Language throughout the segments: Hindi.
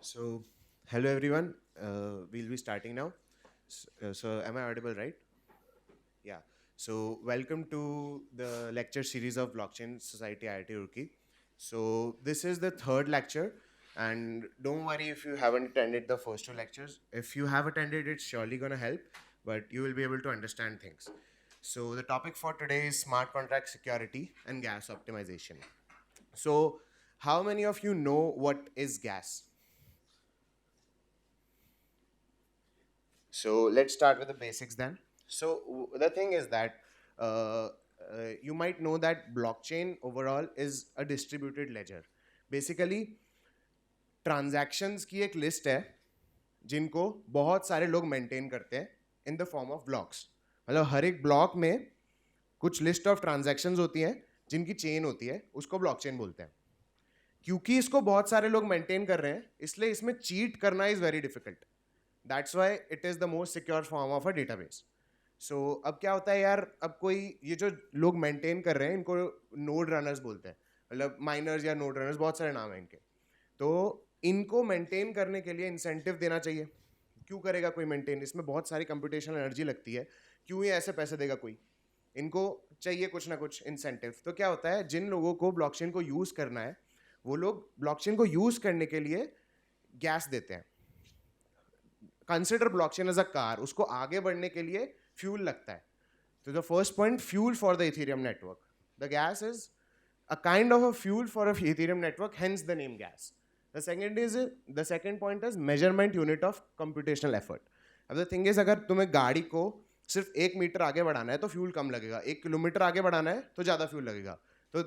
So, hello everyone. We'll be starting now. So, am I audible, right? Yeah. So, welcome to the lecture series of Blockchain Society IIT Roorkee. So, this is the third lecture, and don't worry if you haven't attended the first two lectures. If you have attended, it's surely gonna help, but you will be able to understand things. So, the topic for today is smart contract security and gas optimization. So, how many of you know what is gas? So let's start with the basics then. So the thing is that uh, you might know that blockchain overall is a distributed ledger. Basically, transactions की एक लिस्ट है जिनको बहुत सारे लोग मेंटेन करते हैं in the form of blocks. मतलब हर एक ब्लॉक में कुछ लिस्ट ऑफ ट्रांजैक्शंस होती हैं जिनकी चेन होती है, उसको ब्लॉकचेन बोलते हैं. क्योंकि इसको बहुत सारे लोग मेंटेन कर रहे हैं, इसलिए इसमें चीट करना is very difficult. That's why it is the most secure form of a database. So अब क्या होता है यार, अब कोई ये जो लोग मेंटेन कर रहे हैं इनको नोड रनर्स बोलते हैं. मतलब माइनर्स या नोड रनर्स, बहुत सारे नाम हैं इनके. तो इनको मेंटेन करने के लिए इंसेंटिव देना चाहिए. क्यों करेगा कोई मेंटेन? इसमें बहुत सारी कंप्यूटेशनल एनर्जी लगती है. क्यों ये ऐसे पैसे देगा कोई? इनको चाहिए कुछ ना कुछ इंसेंटिव. तो क्या होता है, जिन लोगों को ब्लॉकचेन को यूज़ करना है वो लोग ब्लॉकचेन को यूज़ करने के लिए गैस देते हैं. Consider blockchain as a car, उसको आगे बढ़ने के लिए फ्यूल लगता है. तो the first point, fuel for the Ethereum network. The gas is a kind of a fuel for a Ethereum network, hence the name gas. The second point is measurement unit of computational effort. अब the thing is, अगर तुम्हें गाड़ी को सिर्फ 1 मीटर आगे बढ़ाना है तो फ्यूल कम लगेगा, 1 किलोमीटर आगे बढ़ाना है तो ज़्यादा फ्यूल लगेगा. तो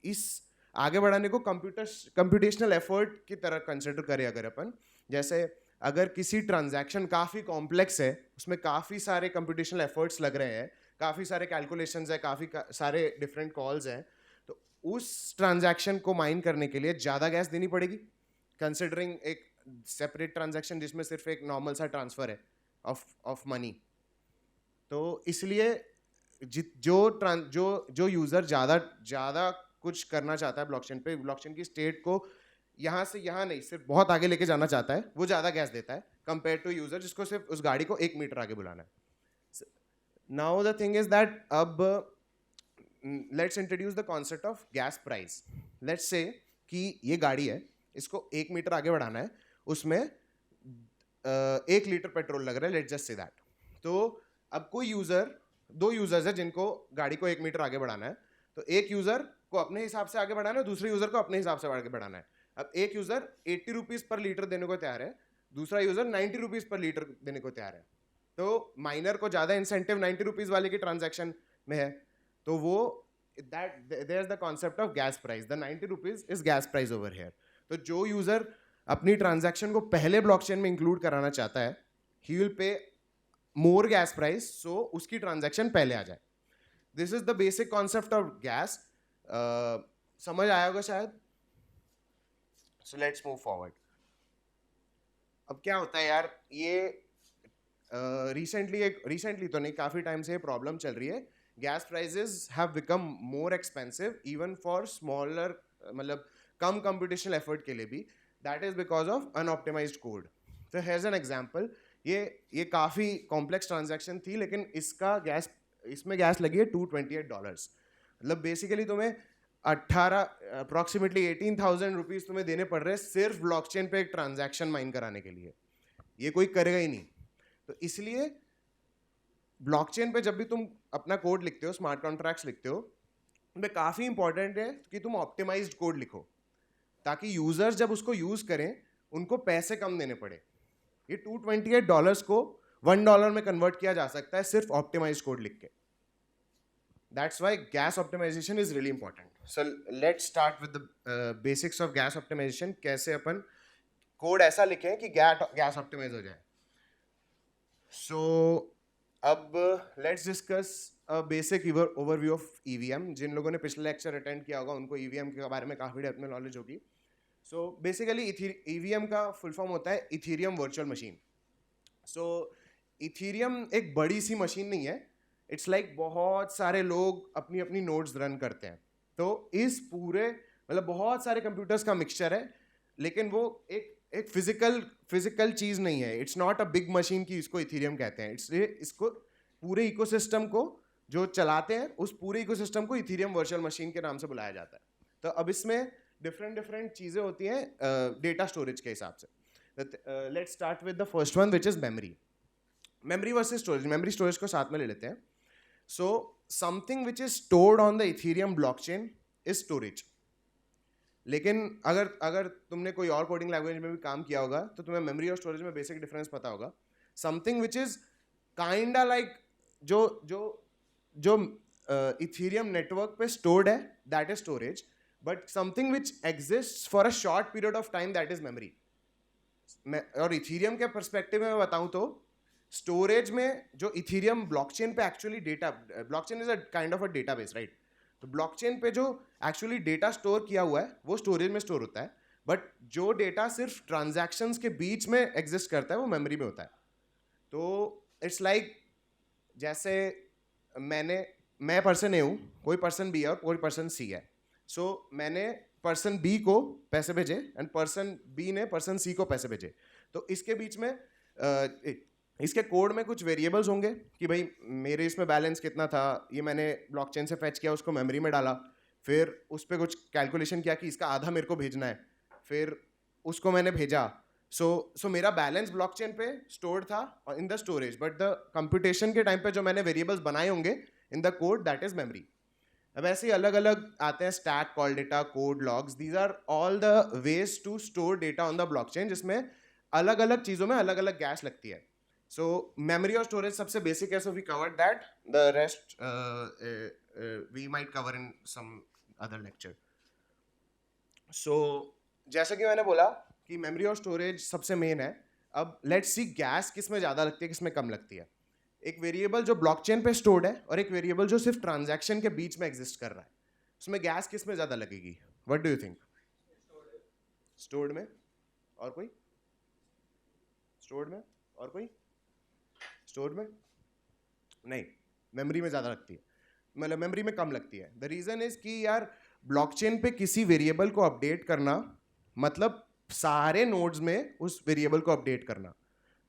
इस आगे बढ़ाने को कंप्यूटेशनल एफर्ट की तरह कंसिडर करें अगर अपन. जैसे अगर किसी ट्रांजैक्शन काफ़ी कॉम्प्लेक्स है, उसमें काफ़ी सारे कंप्यूटेशनल एफर्ट्स लग रहे हैं, काफ़ी सारे कैलकुलेशंस है, काफ़ी सारे डिफरेंट कॉल्स हैं, तो उस ट्रांजैक्शन को माइन करने के लिए ज़्यादा गैस देनी पड़ेगी कंसिडरिंग एक सेपरेट ट्रांजैक्शन जिसमें सिर्फ एक नॉर्मल सा ट्रांसफ़र है ऑफ मनी. तो इसलिए जो यूज़र ज़्यादा कुछ करना चाहता है ब्लॉकचेन पे, ब्लॉकचेन की स्टेट को यहाँ से यहाँ नहीं, सिर्फ बहुत आगे लेके जाना चाहता है, वो ज़्यादा गैस देता है कंपेयर टू यूज़र जिसको सिर्फ उस गाड़ी को 1 मीटर आगे बुलाना है. Now the thing is that, अब let's introduce the concept of gas price. Let's say कि ये गाड़ी है, इसको 1 मीटर आगे बढ़ाना है, उसमें 1 लीटर पेट्रोल लग रहा है, लेट्स जस्ट से दैट. तो अब कोई यूज़र, दो यूज़र्स है जिनको गाड़ी को 1 मीटर आगे बढ़ाना है. तो एक यूज़र को अपने हिसाब से आगे बढ़ाना है, दूसरे यूज़र को अपने हिसाब से आगे बढ़ाना है. अब एक यूज़र 80 रुपीज़ पर लीटर देने को तैयार है, दूसरा यूज़र 90 रुपीज़ पर लीटर देने को तैयार है. तो माइनर को ज़्यादा इंसेंटिव 90 रुपीज़ वाले की ट्रांजैक्शन में है. तो वो that there is the concept of gas price. The 90 rupees is gas price over here. तो जो यूज़र अपनी ट्रांजैक्शन को पहले ब्लॉकचेन में इंक्लूड कराना चाहता है, he will pay more gas price, सो उसकी ट्रांजैक्शन पहले आ जाए. This is the basic concept of gas. समझ आया होगा शायद. So let's move forward. अब क्या होता है यार, ये रिसेंटली तो नहीं, काफ़ी टाइम से ये प्रॉब्लम चल रही है. Gas prices have become more expensive even for smaller, मतलब कम कंप्यूटेशनल एफर्ट के लिए भी. That is because of unoptimized code. तो हेयर एन एग्जांपल, ये काफ़ी कॉम्प्लेक्स ट्रांजैक्शन थी, लेकिन इसमें गैस लगी है $228. मतलब बेसिकली तुम्हें 18 रुपीज़ तुम्हें देने पड़ रहे हैं सिर्फ ब्लॉकचेन पे एक ट्रांजैक्शन माइन कराने के लिए. ये कोई करेगा ही नहीं. तो इसलिए ब्लॉकचेन पे जब भी तुम अपना कोड लिखते हो, स्मार्ट कॉन्ट्रैक्ट्स लिखते हो, उनमें काफ़ी इंपॉर्टेंट है कि तुम ऑप्टिमाइज्ड कोड लिखो, ताकि यूजर्स जब उसको यूज करें उनको पैसे कम देने पड़े. ये $228 को $1 में कन्वर्ट किया जा सकता है सिर्फ ऑप्टिमाइज्ड कोड लिख के. That's why gas optimisation is really important. So let's start with the basics of gas optimisation. कैसे अपन कोड ऐसा लिखें कि गैस ऑप्टिमाइज हो जाए. सो अब let's discuss basic overview of EVM. जिन लोगों ने पिछले लेक्चर अटेंड किया होगा उनको ईवीएम के बारे में काफ़ी डेप्थ में नॉलेज होगी. सो बेसिकली ईवीएम का फुल फॉर्म होता है इथेरियम वर्चुअल मशीन. सो इथेरियम एक बड़ी सी मशीन नहीं है. इट्स लाइक बहुत सारे लोग अपनी अपनी नोड्स रन करते हैं. तो इस पूरे, मतलब बहुत सारे कंप्यूटर्स का मिक्सचर है, लेकिन वो एक एक फिजिकल चीज नहीं है, it's not a big machine की इसको इथेरियम कहते हैं, इसलिए इसको पूरे इकोसिस्टम को जो चलाते हैं उस पूरे इकोसिस्टम को इथेरियम वर्चुअल मशीन के नाम से बुलाया जाता है. तो अब इसमें डिफरेंट डिफरेंट चीजें होती हैं डेटा स्टोरेज के हिसाब से. Let's start with the first one which is memory. Memory versus storage, memory storage को साथ में ले लेते हैं. So something which is stored on the Ethereum blockchain is storage. लेकिन अगर अगर तुमने कोई और कोडिंग लैंग्वेज में भी काम किया होगा तो तुम्हें मेमोरी और स्टोरेज में बेसिक डिफरेंस पता होगा. Something which is kinda like जो जो जो इथेरियम नेटवर्क पे स्टोर्ड है that is storage, but something which exist for a short period of time that is memory. और इथेरियम के परस्पेक्टिव में मैं बताऊं तो स्टोरेज में जो इथेरियम ब्लॉकचेन पे actually data, blockchain is a kind of a database right. तो ब्लॉकचेन पे जो एक्चुअली डेटा स्टोर किया हुआ है वो स्टोरेज में स्टोर होता है, बट जो डेटा सिर्फ ट्रांजैक्शंस के बीच में एग्जिस्ट करता है वो मेमोरी में होता है. तो इट्स लाइक जैसे मैं पर्सन ए हूँ, कोई पर्सन बी है और कोई पर्सन सी है. सो मैंने पर्सन बी को पैसे भेजे एंड पर्सन बी ने पर्सन सी को पैसे भेजे. तो इसके बीच में इसके कोड में कुछ वेरिएबल्स होंगे कि भाई मेरे इसमें बैलेंस कितना था, ये मैंने ब्लॉकचेन से फैच किया, उसको मेमोरी में डाला, फिर उस पर कुछ कैलकुलेशन किया कि इसका आधा मेरे को भेजना है, फिर उसको मैंने भेजा. सो मेरा बैलेंस ब्लॉकचेन पे स्टोर्ड था in the storage, but the computation के टाइम पे जो मैंने वेरिएबल्स बनाए होंगे in the code that is memory. अब ऐसे ही अलग अलग आते हैं, stack, call data, code logs, these are all the ways to store data on the blockchain, जिसमें अलग अलग चीज़ों में अलग अलग गैस लगती है. सो मेमोरी और स्टोरेज सबसे बेसिक है, so we covered that, the rest we might cover in some other lecture. So जैसा कि मैंने बोला कि मेमोरी और स्टोरेज सबसे मेन है. अब लेट्स सी गैस किस में ज़्यादा लगती है, किस में कम लगती है. एक वेरिएबल जो ब्लॉकचेन पे स्टोर्ड है और एक वेरिएबल जो सिर्फ ट्रांजैक्शन के बीच में एग्जिस्ट कर रहा है, उसमें गैस किस में ज़्यादा लगेगी? What do you think? Stored में. और कोई? स्टोर्ड में और कोई? स्टोर्ड में नहीं, मेमोरी में ज़्यादा लगती है, मतलब मेमोरी में कम लगती है. द रीज़न इज कि यार ब्लॉकचेन पे किसी वेरिएबल को अपडेट करना मतलब सारे नोड्स में उस वेरिएबल को अपडेट करना,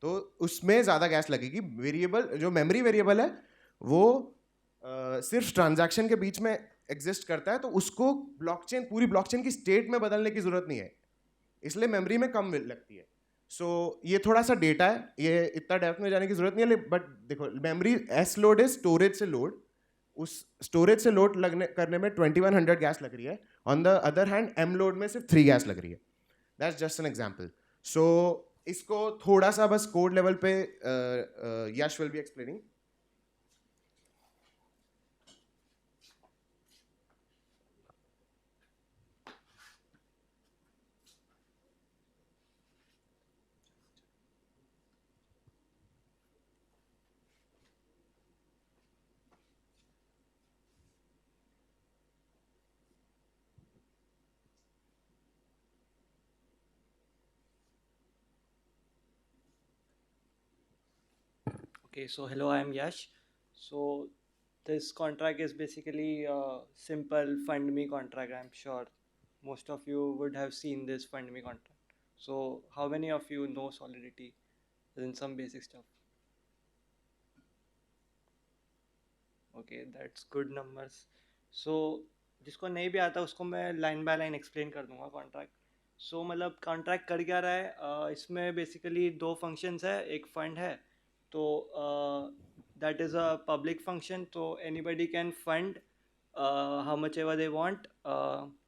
तो उसमें ज़्यादा गैस लगेगी. वेरिएबल जो मेमोरी वेरिएबल है वो सिर्फ ट्रांजैक्शन के बीच में एग्जिस्ट करता है, तो उसको ब्लॉकचेन, पूरी ब्लॉकचेन की स्टेट में बदलने की ज़रूरत नहीं है, इसलिए मेमोरी में कम लगती है. सो ये थोड़ा सा डेटा है, ये इतना डेप्थ में जाने की जरूरत नहीं है, बट देखो मेमोरी एस लोड है स्टोरेज से लोड, उस स्टोरेज से लोड लगने करने में 2100 गैस लग रही है. On the other hand M load में सिर्फ 3 गैस लग रही है. That's just an example. So इसको थोड़ा सा बस कोड लेवल पे Yash will be explaining. Okay, so hello, I am Yash. So this contract is basically a simple fund me contract. I'm sure most of you would have seen this fund me contract. So how many of you know Solidity in some basic stuff? Okay, that's good numbers. So जिसको नहीं भी आता उसको मैं लाइन बाय लाइन एक्सप्लेन कर दूंगा कॉन्ट्रैक्ट. सो मतलब कॉन्ट्रैक्ट कर क्या रहा है, इसमें बेसिकली दो फंक्शंस है. एक फंड है, तो that is a public function, तो anybody can fund how much ever they want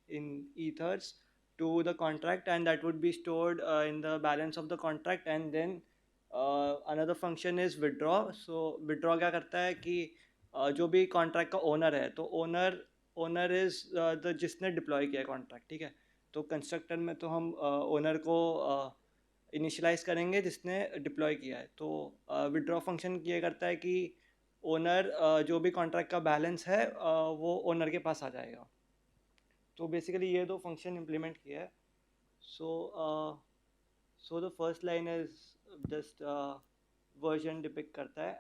in ethers to the contract, and that would be stored in the balance of the contract. And then another function is withdraw. So withdraw क्या करता है कि जो भी कॉन्ट्रैक्ट का ओनर है, तो ओनर इज़ द जिसने डिप्लॉय किया है कॉन्ट्रैक्ट, ठीक है. तो कंस्ट्रक्टर में तो हम ओनर को इनिशियलाइज करेंगे जिसने डिप्लॉय किया है. तो विड्रॉ फंक्शन ये करता है कि ओनर जो भी कॉन्ट्रैक्ट का बैलेंस है वो ओनर के पास आ जाएगा. तो बेसिकली ये दो फंक्शन इम्प्लीमेंट किया है. So the first line is just version depict करता है.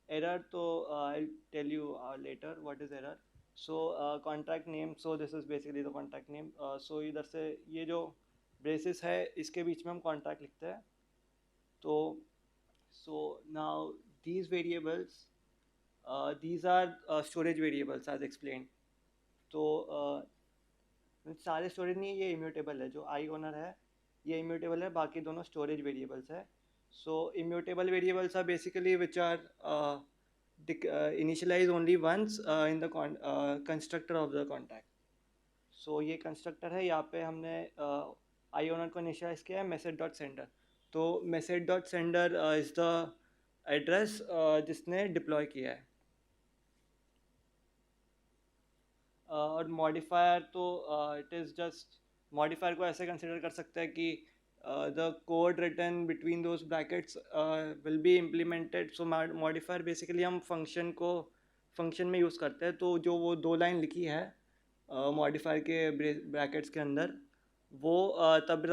एरर तो I tell you later what is error. So contract name, so this is basically the contract name. So इधर से ये जो ब्रेसेस है, इसके बीच में हम कॉन्ट्रैक्ट लिखते हैं. तो so now these variables, these are storage variables as explained. तो सारे स्टोरेज नहीं, ये इम्यूटेबल है. जो आई ओनर है ये इम्यूटेबल है, बाकी दोनों स्टोरेज वेरिएबल्स है. So immutable variables are basically which are initialise only once in the constructor of the contact. So ये कंस्ट्रक्टर है, यहाँ पे हमने आई ओनर को इनिशियलाइज किया है message डॉट सेंडर. तो message dot sender is the address जिसने डिप्लॉय किया है. और मॉडिफायर तो इट इज़ जस्ट, मॉडिफायर को ऐसे कंसिडर कर सकते हैं कि the code written between those brackets will be implemented. So modifier basically हम फंक्शन को फंक्शन में यूज़ करते हैं. तो जो वो 2 लाइन लिखी है मॉडिफायर के ब्रैकेट्स के अंदर, वो तब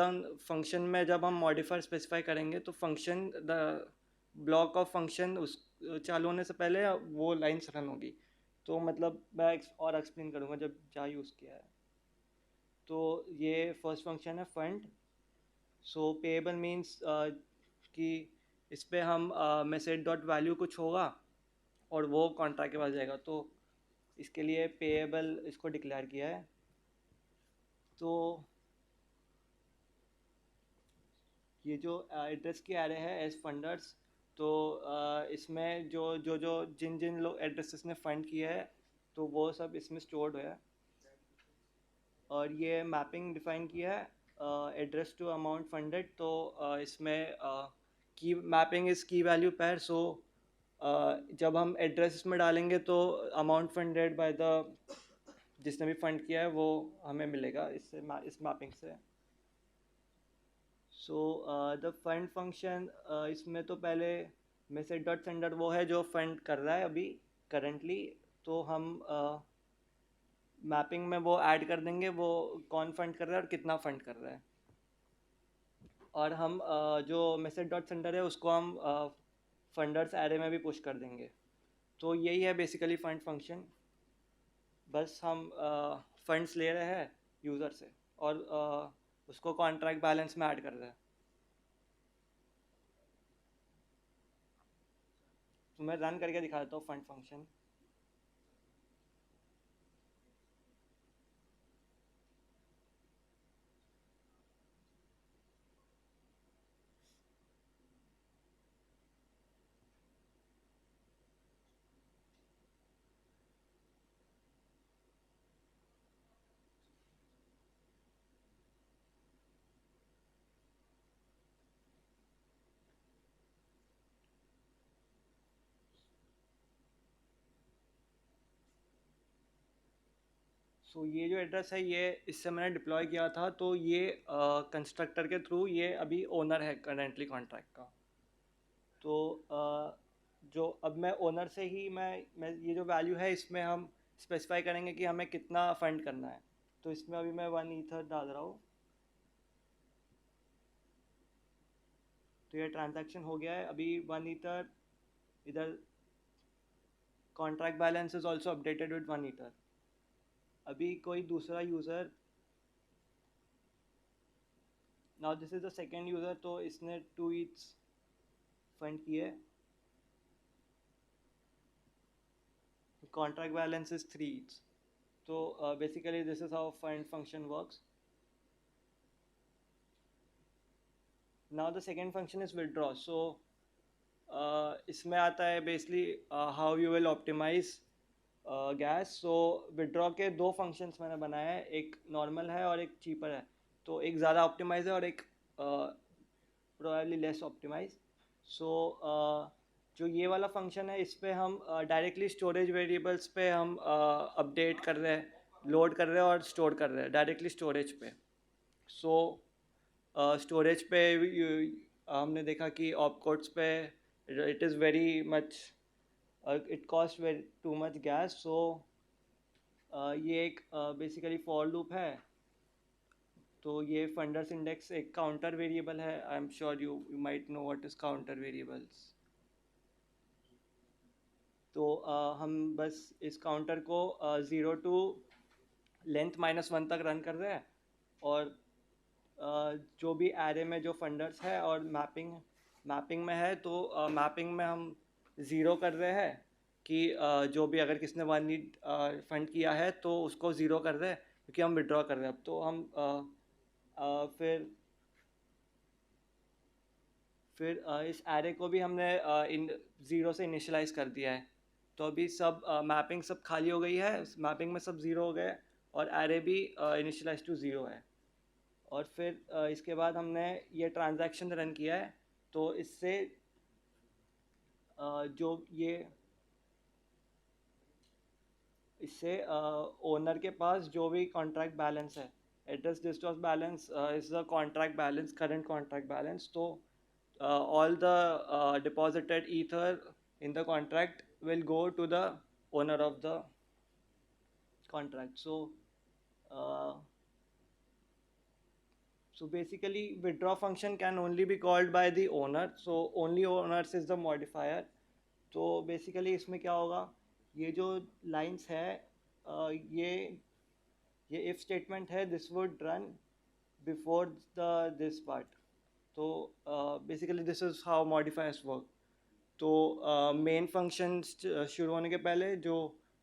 फंक्शन में जब हम मॉडिफायर स्पेसिफाई करेंगे तो function the block of function उस चालू होने से पहले वो लाइन्स रन होगी. तो मतलब मैं और एक्सप्लेन करूँगा जब जा यूज़ किया है. तो ये फर्स्ट फंक्शन है फंड. सो पेएबल मीन्स कि इस पर हम मैसेज डॉट वैल्यू कुछ होगा और वो कॉन्ट्रैक्ट के पास जाएगा. तो इसके लिए पेएबल इसको डिक्लेयर किया है. तो ये जो एड्रेस की एरे है एज फंडर्स, तो इसमें जो जो जो जिन जिन लोग एड्रेसेस ने फंड किया है तो वो सब इसमें स्टोर्ड है. और ये मैपिंग डिफाइन किया है एड्रेस टू अमाउंट फंडेड. तो इसमें की मैपिंग इज़ की वैल्यू पेयर. सो जब हम एड्रेस इसमें डालेंगे तो अमाउंट फंडेड बाय द जिसने भी फंड किया है वो हमें मिलेगा इससे इस मैपिंग से. सो द फंड फंक्शन, इसमें तो पहले मैसेज डॉट सेंडर वो है जो फंड कर रहा है अभी करेंटली. तो हम मैपिंग में वो ऐड कर देंगे वो कौन फंड कर रहा है और कितना फंड कर रहा है. और हम जो मैसेज डॉट सेंडर है उसको हम फंडर्स एरे में भी पुश कर देंगे. तो यही है बेसिकली फंड फंक्शन. बस हम फंड्स ले रहे हैं यूज़र से और उसको कॉन्ट्रैक्ट बैलेंस में ऐड कर रहे हैं. तो मैं रन करके दिखाता हूँ फंड फंक्शन. सो ये जो एड्रेस है ये इससे मैंने डिप्लॉय किया था. तो ये कंस्ट्रक्टर के थ्रू ये अभी ओनर है करेंटली कॉन्ट्रैक्ट का. तो जो अब मैं ओनर से ही मैं ये जो वैल्यू है इसमें हम स्पेसिफाई करेंगे कि हमें कितना फंड करना है. तो इसमें अभी मैं 1 ईथर डाल रहा हूँ. तो ये ट्रांजैक्शन हो गया है अभी 1 ईथर. इधर contract balance is also updated with 1 ether. अभी कोई दूसरा user, now this is the second user, तो इसने 2 ईथ्स फंड किए. Contract balance is 3 eths. तो basically this is how fund function works. Now the second function is withdraw. So इसमें आता है basically how you will optimise gas. So withdraw के 2 फंक्शंस मैंने बनाए हैं, एक नॉर्मल है और एक चीपर है. तो एक ज़्यादा ऑप्टिमाइज है और एक प्रोबेबली लेस ऑप्टिमाइज. सो जो ये वाला फंक्शन है इस पे हम डायरेक्टली स्टोरेज वेरिएबल्स पे हम अपडेट कर रहे हैं, लोड कर रहे हैं और स्टोर कर रहे हैं डायरेक्टली स्टोरेज पे. सो स्टोरेज पे हमने देखा कि ऑपकोड्स पे it is very much, it cost very too much gas. So ये एक बेसिकली फॉर लूप है. तो ये फंडर्स इंडेक्स एक काउंटर वेरिएबल है. I am sure you might know what is counter variables. तो हम बस इस काउंटर को 0 टू लेंथ -1 तक रन कर रहे हैं. और जो भी एरे में जो फंडर्स है और मैपिंग में है, तो मैपिंग में हम ज़ीरो कर रहे हैं कि जो भी अगर किसने वन नीड फंड किया है तो उसको ज़ीरो कर रहे हैं, क्योंकि हम विड्रॉ कर रहे हैं अब। तो हम फिर इस एरे को भी हमने इन ज़ीरो से इनिशियलाइज कर दिया है। तो अभी सब मैपिंग सब खाली हो गई है, मैपिंग में सब ज़ीरो हो गए और एरे भी इनिशियलाइज टू ज़ीरो है। और फिर इसके बाद हमने ये ट्रांजैक्शन रन किया है, तो इससे जो ये इससे ओनर के पास जो भी कॉन्ट्रैक्ट बैलेंस है, एड्रेस डिस्टॉर्स balance is the contract balance, current contract balance. तो all the deposited ether in the contract will go to the owner of the contract. Uh, so basically withdraw function can only be called by the owner, so only owners is the modifier. तो बेसिकली इसमें क्या होगा, ये जो लाइंस है, ये इफ स्टेटमेंट है, this would run before the this part. तो basically this is how modifiers work. तो मेन फंक्शन शुरू होने के पहले जो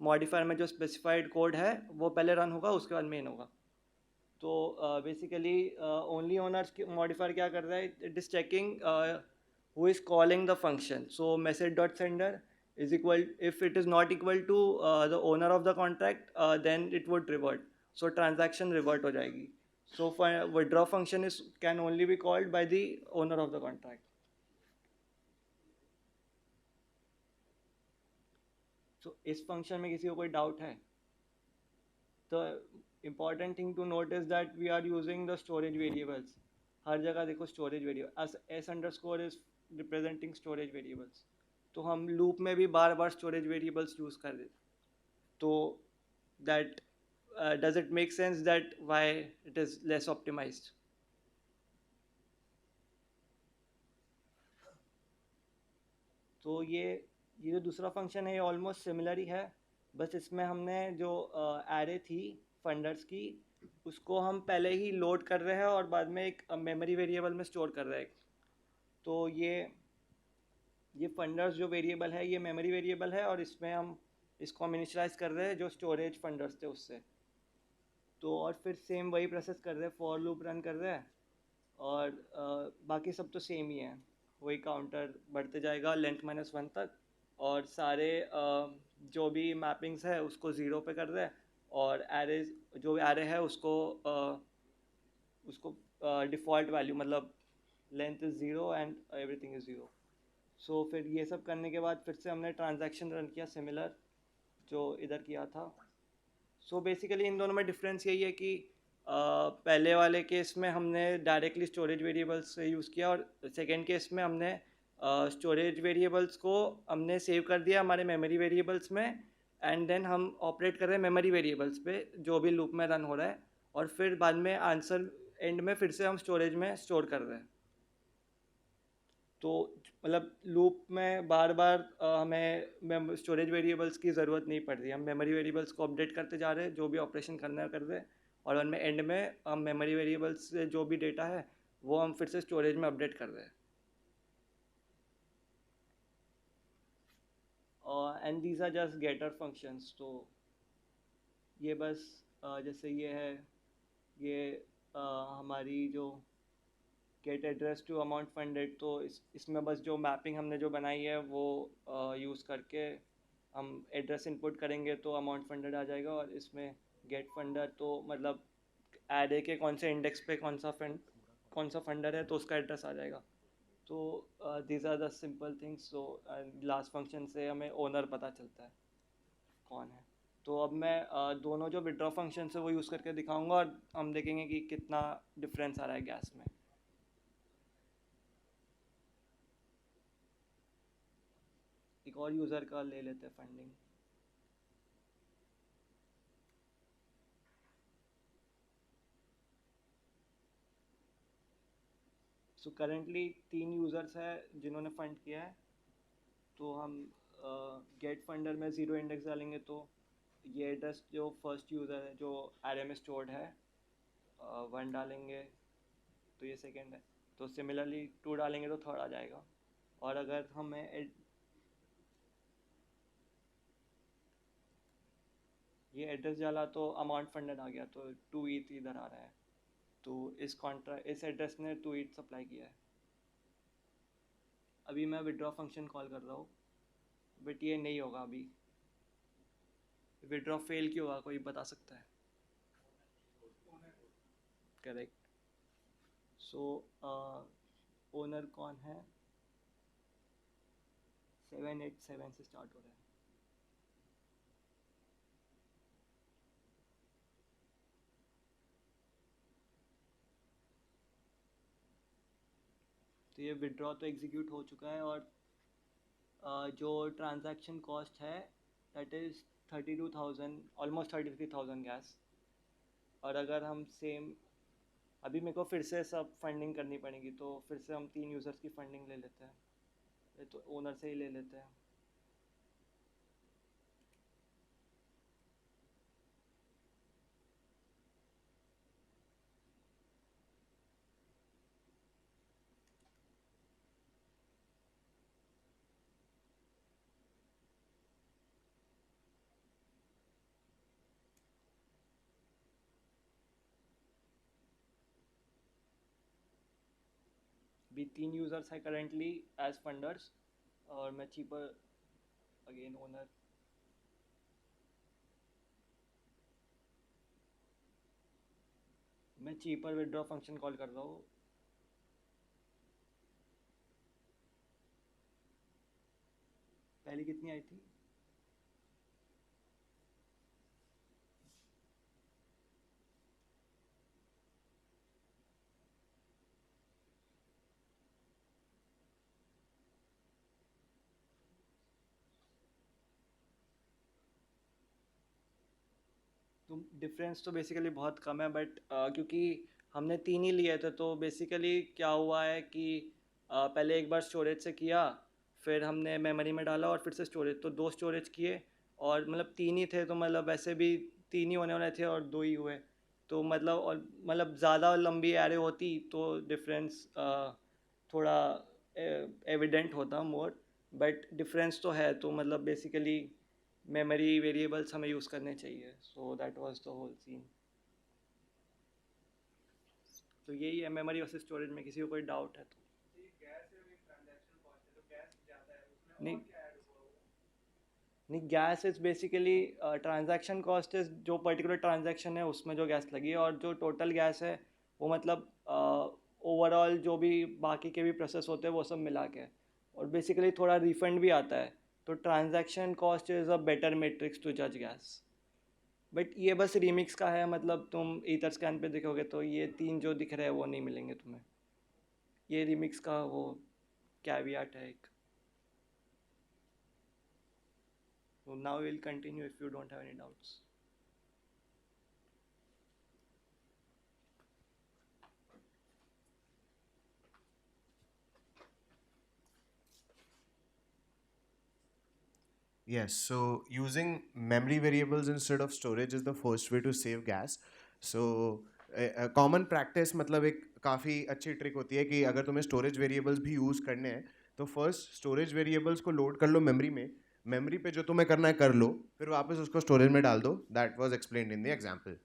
मॉडिफायर में जो स्पेसिफाइड कोड है वो पहले रन होगा, उसके बाद मेन होगा। तो बेसिकली ओनली ओनर्स मॉडिफायर क्या कर रहा है, it is checking who is calling the function. So message dot sender is equal, if it is not equal to the owner of the contract, then it would revert, so transaction revert हो जाएगी। So withdraw function is can only be called by the owner of the contract. तो इस फंक्शन में किसी को कोई डाउट है? तो important thing to note is that we are using the storage variables. हर जगह देखो storage variable, s underscore is representing storage variables. तो हम loop में भी बार बार storage variables use कर रहे। तो that does it make sense that why it is less optimized? तो ये जो दूसरा फंक्शन है ये ऑलमोस्ट सिमिलर ही है, बस इसमें हमने जो एरे थी फंडर्स की, उसको हम पहले ही लोड कर रहे हैं और बाद में एक मेमोरी वेरिएबल में स्टोर कर रहे हैं। तो ये फंडर्स जो वेरिएबल है ये मेमोरी वेरिएबल है, और इसमें हम इसको हम इनिशियलाइज कर रहे हैं जो स्टोरेज फंडर्स थे उससे। तो और फिर सेम वही प्रोसेस कर रहे हैं, फॉर लूप रन कर रहे हैं, और बाकी सब तो सेम ही है, वही काउंटर बढ़ते जाएगा लेंथ -1 तक, और सारे जो भी मैपिंग्स है उसको ज़ीरो पे कर रहे हैं, और एरे जो एरे है उसको डिफ़ॉल्ट वैल्यू, मतलब length is zero and everything is zero. So फिर ये सब करने के बाद फिर से हमने ट्रांजैक्शन रन किया सिमिलर जो इधर किया था। सो बेसिकली इन दोनों में डिफरेंस यही है कि पहले वाले केस में हमने डायरेक्टली स्टोरेज वेरिएबल्स से यूज़ किया, और सेकेंड केस में हमने स्टोरेज वेरिएबल्स को हमने सेव कर दिया हमारे मेमोरी वेरिएबल्स में, एंड देन हम ऑपरेट कर रहे हैं मेमोरी वेरिएबल्स पे जो भी लूप में रन हो रहा है, और फिर बाद में आंसर एंड में फिर से हम स्टोरेज में स्टोर कर रहे हैं। तो मतलब लूप में बार बार हमें स्टोरेज वेरिएबल्स की ज़रूरत नहीं पड़ रही, हम मेमोरी वेरिएबल्स को अपडेट करते जा रहे हैं, जो भी ऑपरेशन करना है कर रहे हैं, और उनमें एंड में हम मेमोरी वेरिएबल्स से जो भी डेटा है वो हम फिर से स्टोरेज में अपडेट कर रहे हैं। And these are just getter functions. तो ये बस जैसे ये है, ये हमारी जो get address to amount funded, तो इसमें बस जो मैपिंग हमने जो बनाई है वो यूज़ करके हम एड्रेस इनपुट करेंगे तो अमाउंट फंडेड आ जाएगा, और इसमें गेट फंडर तो मतलब एरे के कौन से इंडेक्स पे कौन सा फंडर है तो उसका एड्रेस आ जाएगा। तो these are the simple things. तो लास्ट फंक्शन से हमें ओनर पता चलता है कौन है। तो अब मैं दोनों जो विड्रॉ फंक्शन है वो यूज़ करके दिखाऊंगा, और हम देखेंगे कि कितना डिफरेंस आ रहा है गैस में। एक और यूज़र का ले लेते हैं फंडिंग। सो करेंटली 3 यूज़र्स है जिन्होंने फ़ंड किया है। तो हम गेट फंडर में ज़ीरो इंडेक्स डालेंगे, तो ये एड्रेस जो फर्स्ट यूज़र है जो एरे में स्टोर्ड है 1 डालेंगे, तो ये सेकंड है, तो सिमिलरली 2 डालेंगे तो थर्ड आ जाएगा। और अगर हमें ये एड्रेस डाला तो अमाउंट फंडेड आ गया, तो 2 ETH इधर आ रहा है, तो इस एड्रेस ने 2 ETH सप्लाई किया है। अभी मैं विड्रॉ फंक्शन कॉल कर रहा हूँ, बट ये नहीं होगा अभी। विड्रॉ फेल क्यों होगा, कोई बता सकता है? करेक्ट। सो ओनर कौन है? 787 से स्टार्ट हो रहा है। तो ये विड्रॉ तो एग्जीक्यूट हो चुका है, और जो ट्रांजैक्शन कॉस्ट है दैट इज़ 32,000, ऑलमोस्ट 33,000 गैस। और अगर हम सेम, अभी मेरे को फिर से सब फंडिंग करनी पड़ेगी, तो फिर से हम 3 यूज़र्स की फंडिंग ले लेते हैं, तो ओनर से ही ले लेते हैं। अभी 3 यूज़र्स है करेंटली एज फंडर्स, और मैं चीपर अगेन ओनर। मैं चीपर विड्रॉ फंक्शन कॉल कर रहा हूँ। पहले कितनी आई थी? तो डिफरेंस तो बेसिकली बहुत कम है, बट क्योंकि हमने 3 ही लिए थे, तो बेसिकली क्या हुआ है कि पहले एक बार स्टोरेज से किया, फिर हमने मेमोरी में डाला, और फिर से स्टोरेज, तो 2 स्टोरेज किए। और मतलब 3 ही थे, तो मतलब वैसे भी 3 ही होने वाले थे और 2 ही हुए, तो मतलब, और मतलब ज़्यादा लंबी एरे होती तो डिफरेंस थोड़ा एविडेंट होता मोर, बट डिफरेंस तो है, तो मतलब बेसिकली मेमोरी वेरिएबल्स हमें यूज़ करने चाहिए। So that was the whole scene. तो यही है मेमोरी वर्सेस स्टोरेज में, किसी को कोई डाउट है तो? नहीं नहीं, gas is basically transaction cost is जो पर्टिकुलर ट्रांजैक्शन है उसमें जो गैस लगी है, और जो टोटल गैस है वो मतलब ओवरऑल जो भी बाकी के भी प्रोसेस होते हैं वो सब मिला के, और बेसिकली थोड़ा रिफंड भी आता है, तो transaction cost is a better metrics to जज गैस। बट ये बस रीमिक्स का है, मतलब तुम ईथर स्कैन पे देखोगे तो ये 3 जो दिख रहे हैं वो नहीं मिलेंगे तुम्हें, ये रीमिक्स का वो कैवियाट है एक। So now we'll continue if you don't have any doubts. Yes, so using memory variables instead of storage is the first way to save gas. So common practice मतलब एक काफ़ी अच्छी ट्रिक होती है कि अगर तुम्हें स्टोरेज वेरिएबल्स भी यूज़ करने हैं तो फर्स्ट स्टोरेज वेरिएबल्स को लोड कर लो मेमोरी में, मेमोरी पे जो तुम्हें करना है कर लो, फिर वापस उसको स्टोरेज में डाल दो. That was explained in the example.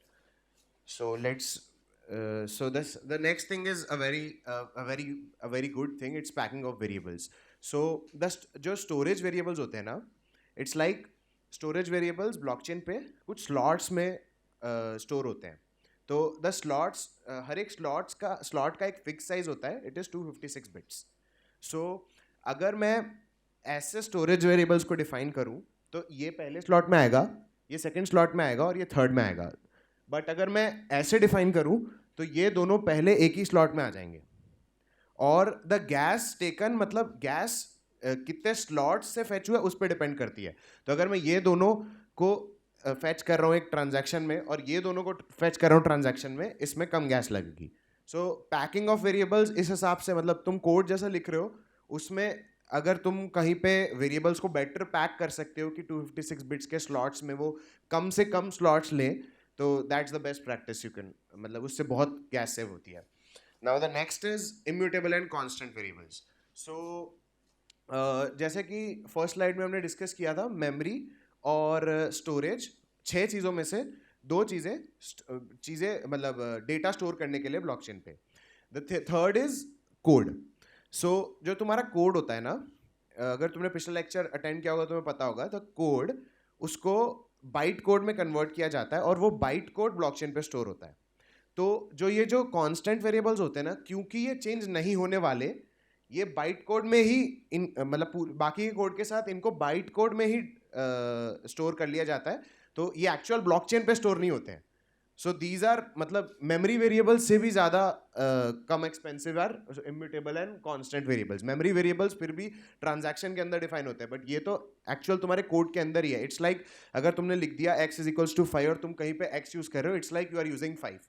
So let's so this the next thing is a very good thing. It's packing of variables. So जो storage variables होते हैं ना, it's like storage variables blockchain पे कुछ slots में store होते हैं. तो the slots हर एक slot का एक fixed size होता है. It is 256 bits. So अगर मैं ऐसे storage variables को define करूँ तो ये पहले slot में आएगा, ये second slot में आएगा और ये third में आएगा. बट अगर मैं ऐसे डिफाइन करूं तो ये दोनों पहले एक ही स्लॉट में आ जाएंगे. और द गैस टेकन मतलब गैस कितने स्लॉट से फेच हुआ उस पर डिपेंड करती है. तो अगर मैं ये दोनों को फेच कर रहा हूँ एक ट्रांजैक्शन में और ये दोनों को फेच कर रहा हूँ ट्रांजैक्शन में, इसमें कम गैस लगेगी. सो पैकिंग ऑफ वेरिएबल्स इस हिसाब से, मतलब तुम कोड जैसा लिख रहे हो उसमें अगर तुम कहीं पे वेरिएबल्स को बेटर पैक कर सकते हो कि 256 बिट्स के स्लॉट्स में वो कम से कम स्लॉट्स लें, तो that's the best practice you can, मतलब उससे बहुत गैस सेव होती है. Now the next is immutable and constant variables. So जैसे कि फर्स्ट स्लाइड में हमने डिस्कस किया था, मेमोरी और स्टोरेज, 6 चीज़ों में से 2 चीज़ें मतलब डेटा स्टोर करने के लिए ब्लॉकचेन पे. The third is code. So जो तुम्हारा कोड होता है ना, अगर तुमने पिछला लेक्चर अटेंड किया होगा तुम्हें पता होगा, तो कोड उसको बाइट कोड में कन्वर्ट किया जाता है और वो बाइट कोड ब्लॉकचेन पे स्टोर होता है. तो जो कांस्टेंट वेरिएबल्स होते हैं ना, क्योंकि ये चेंज नहीं होने वाले, ये बाइट कोड में ही इन मतलब बाकी के कोड के साथ इनको बाइट कोड में ही स्टोर कर लिया जाता है. तो ये एक्चुअल ब्लॉकचेन पे स्टोर नहीं होते हैं. सो दीज आर मतलब मेमोरी वेरिएबल्स से भी ज़्यादा कम expensive are immutable and constant variables. Memory variables फिर भी ट्रांजैक्शन के अंदर डिफाइन होते हैं, बट ये तो एक्चुअल तुम्हारे कोड के अंदर ही है. इट्स लाइक अगर तुमने लिख दिया x इज इक्वल्स टू 5 और तुम कहीं पे x यूज कर रहे हो, it's like you are using 5.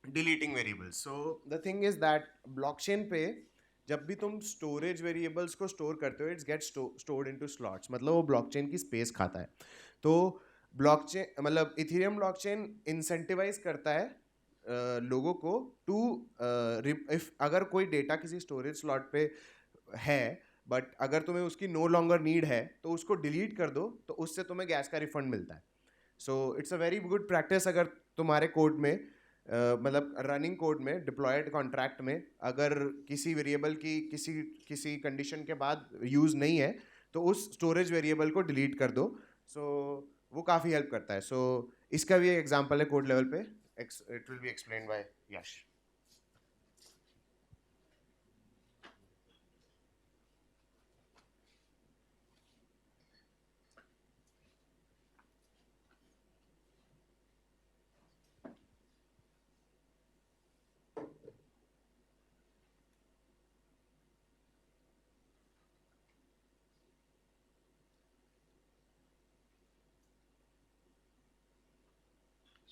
Deleting variables. So the thing is that blockchain पे जब भी तुम स्टोरेज वेरिएबल्स को स्टोर करते हो, it's get stored into slots. मतलब वो ब्लॉकचेन की स्पेस खाता है. तो ब्लॉकचेन मतलब इथेरियम ब्लॉकचेन इंसेंटिवाइज करता है लोगों को टू इफ अगर कोई डेटा किसी स्टोरेज स्लॉट पे है, बट अगर तुम्हें उसकी नो लॉन्गर नीड है तो उसको डिलीट कर दो, तो उससे तुम्हें गैस का रिफंड मिलता है. So it's a very good practice. अगर तुम्हारे कोड में मतलब रनिंग कोड में डिप्लॉयड कॉन्ट्रैक्ट में अगर किसी वेरिएबल की किसी किसी कंडीशन के बाद यूज़ नहीं है, तो उस स्टोरेज वेरिएबल को डिलीट कर दो. सो वो काफ़ी हेल्प करता है. सो इसका भी एक एग्जांपल है कोड लेवल पे. It will be explained bye Yash.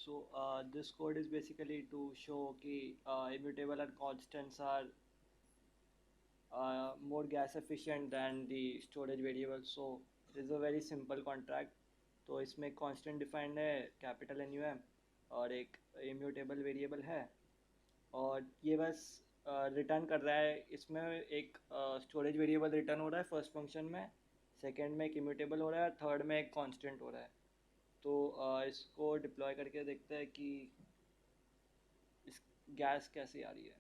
So this code is basically to show कि immutable and constants are more gas efficient than the storage variable. So this is a very simple contract. तो इसमें constant defined है capital NUM और एक immutable variable है, और ये बस रिटर्न कर रहा है. इसमें एक स्टोरेज वेरिएबल रिटर्न हो रहा है फर्स्ट फंक्शन में, सेकंड में एक इम्यूटेबल हो रहा है, थर्ड में एक कांस्टेंट हो रहा है. तो इसको डिप्लॉय करके देखते हैं कि इस गैस कैसी आ रही है.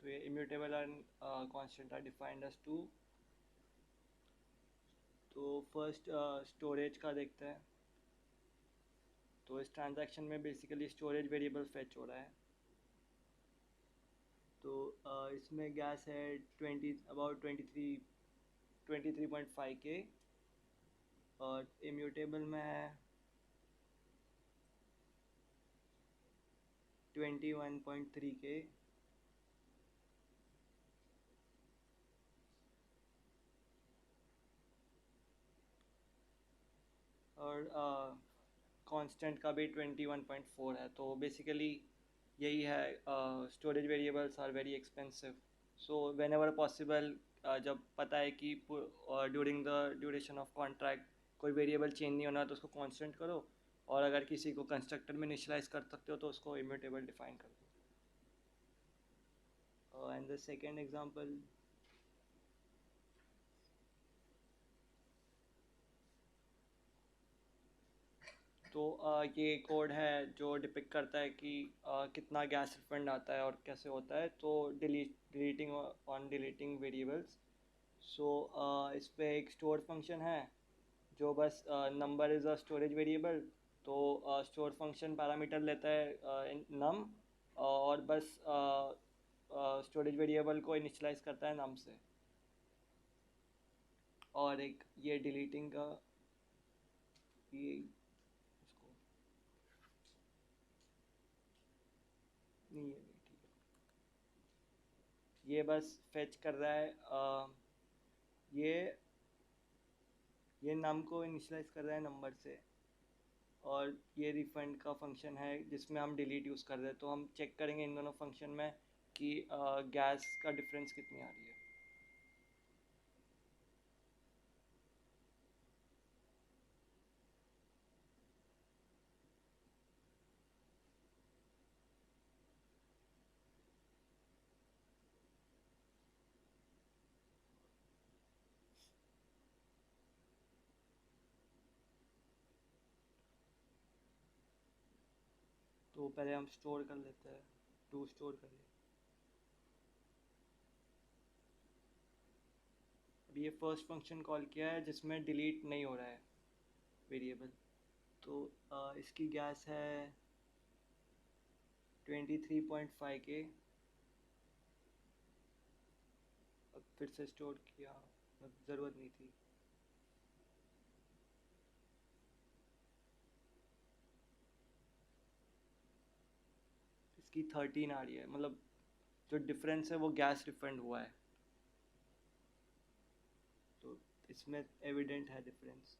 तो ये immutable and constant are defined as two. तो फर्स्ट स्टोरेज का देखते हैं. तो इस ट्रांजैक्शन में बेसिकली स्टोरेज वेरिएबल फेच हो रहा है. तो इसमें गैस है 23.5 के, और इम्यूटेबल में है 21.3 के, और कांस्टेंट का भी 21.4 है. तो बेसिकली यही है, storage variables are very expensive. So whenever possible, जब पता है कि during the duration of contract कोई वेरिएबल चेंज नहीं होना, तो उसको कांस्टेंट करो, और अगर किसी को कंस्ट्रक्टर में इनिशियलाइज कर सकते हो तो उसको इम्यूटेबल डिफाइन कर दो. एंड द सेकेंड एग्जांपल, तो ये कोड है जो डिपिक्ट करता है कि कितना गैस रिफंड आता है और कैसे होता है. तो डिलीटिंग ऑन डिलीटिंग वेरिएबल्स. सो इस पे एक स्टोर फंक्शन है जो बस number is a storage variable. तो स्टोर फंक्शन पैरामीटर लेता है नम, और बस स्टोरेज वेरिएबल को इनिशियलाइज करता है नम से. और एक ये डिलीटिंग का, ये इसको नहीं, ये नहीं, ठीक है. ये बस फेच कर रहा है ये ये नाम को इनिशियलाइज कर रहा है नंबर से, और ये रिफंड का फंक्शन है जिसमें हम डिलीट यूज़ कर रहे हैं। तो हम चेक करेंगे इन दोनों फंक्शन में कि गैस का डिफरेंस कितनी आ रही है। तो पहले हम स्टोर कर लेते हैं, टू स्टोर करिए। अब ये फर्स्ट फंक्शन कॉल किया है जिसमें डिलीट नहीं हो रहा है वेरिएबल। तो इसकी गैस है 23.5 के। अब फिर से स्टोर किया, अब ज़रूरत नहीं थी। इसकी 13 आ रही है, मतलब जो डिफरेंस है वो गैस रिफंड हुआ है। तो इसमें एविडेंट है difference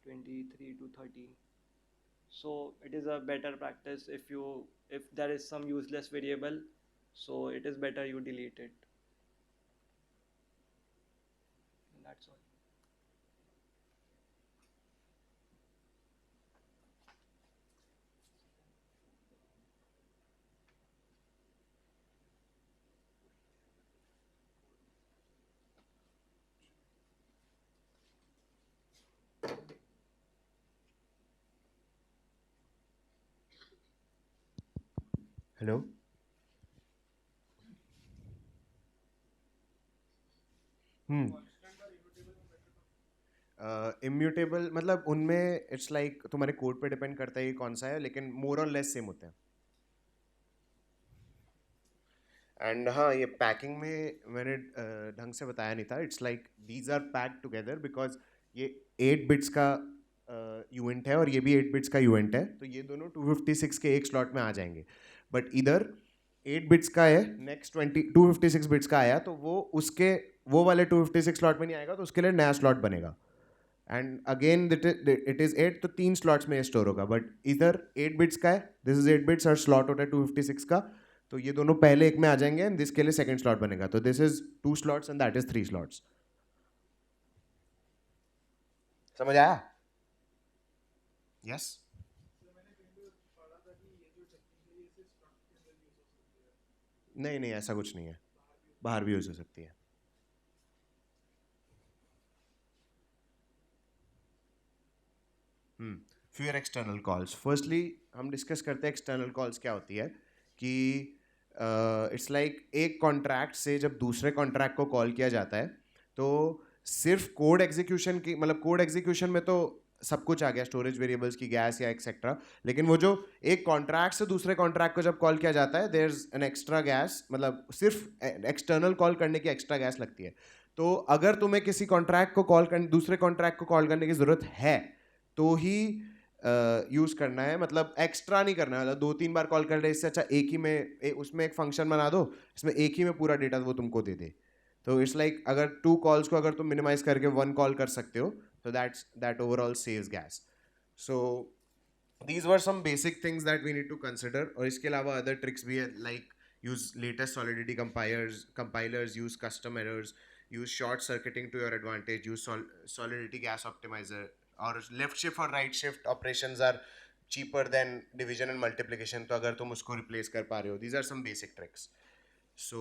23 to 13। So it is a better practice if there is some useless variable, so it is better you delete it. And that's all. Hello. Immutable मतलब उनमें इट्स लाइक तुम्हारे कोड पे डिपेंड करता है ये कौन सा है, लेकिन मोर और लेस सेम होते हैं। एंड हाँ, ये पैकिंग में मैंने ढंग से बताया नहीं था। It's like these are packed together because ये 8 बिट्स का यूएंट है और ये भी 8 बिट्स का यूएंट है, तो ये दोनों 256 के एक स्लॉट में आ जाएंगे। बट इधर 8 बिट्स का है, नेक्स्ट 256 बिट्स का आया, तो वो वाले 256 स्लॉट में नहीं आएगा, तो उसके लिए नया स्लॉट बनेगा। एंड अगेन इट इज 8, तो 3 स्लॉट्स में ये स्टोर होगा। बट इधर 8 बिट्स का है, दिस इज 8 बिट्स और स्लॉट होता है 256 का, तो ये दोनों पहले एक में आ जाएंगे एंड दिस के लिए सेकंड स्लॉट बनेगा। तो this is 2 slots and that is 3 slots. समझ आया? यस। नहीं नहीं, ऐसा कुछ नहीं है, बाहर भी यूज हो सकती है। फिर एक्सटर्नल कॉल्स, फर्स्टली हम डिस्कस करते हैं एक्सटर्नल कॉल्स क्या होती है। कि इट्स लाइक एक कॉन्ट्रैक्ट से जब दूसरे कॉन्ट्रैक्ट को कॉल किया जाता है, तो सिर्फ कोड एग्जीक्यूशन की, मतलब कोड एग्जीक्यूशन में तो सब कुछ आ गया, स्टोरेज वेरिएबल्स की गैस या एक्सेट्रा, लेकिन वो जो एक कॉन्ट्रैक्ट से दूसरे कॉन्ट्रैक्ट को जब कॉल किया जाता है, there is an extra gas, मतलब सिर्फ एक्सटर्नल कॉल करने की एक्स्ट्रा गैस लगती है। तो अगर तुम्हें किसी कॉन्ट्रैक्ट को कॉल करने, दूसरे कॉन्ट्रैक्ट को कॉल करने की ज़रूरत है, तो ही यूज़ करना है, मतलब एक्स्ट्रा नहीं करना है। मतलब 2-3 बार कॉल कर रहे, इससे अच्छा एक ही में उसमें एक फंक्शन बना दो, इसमें एक ही में पूरा डेटा वो तुमको दे दे। तो इट्स लाइक अगर 2 कॉल्स को अगर तुम मिनिमाइज करके 1 कॉल कर सकते हो, तो that overall saves gas. So these were some basic things that we need to consider। और इसके अलावा अदर ट्रिक्स भी है, like use latest solidity compilers, use custom errors, use short circuiting to your advantage, use solidity gas optimizer, और left shift और right shift operations are cheaper than division and multiplication, तो अगर तुम उसको replace कर पा रहे हो, these are some basic tricks। so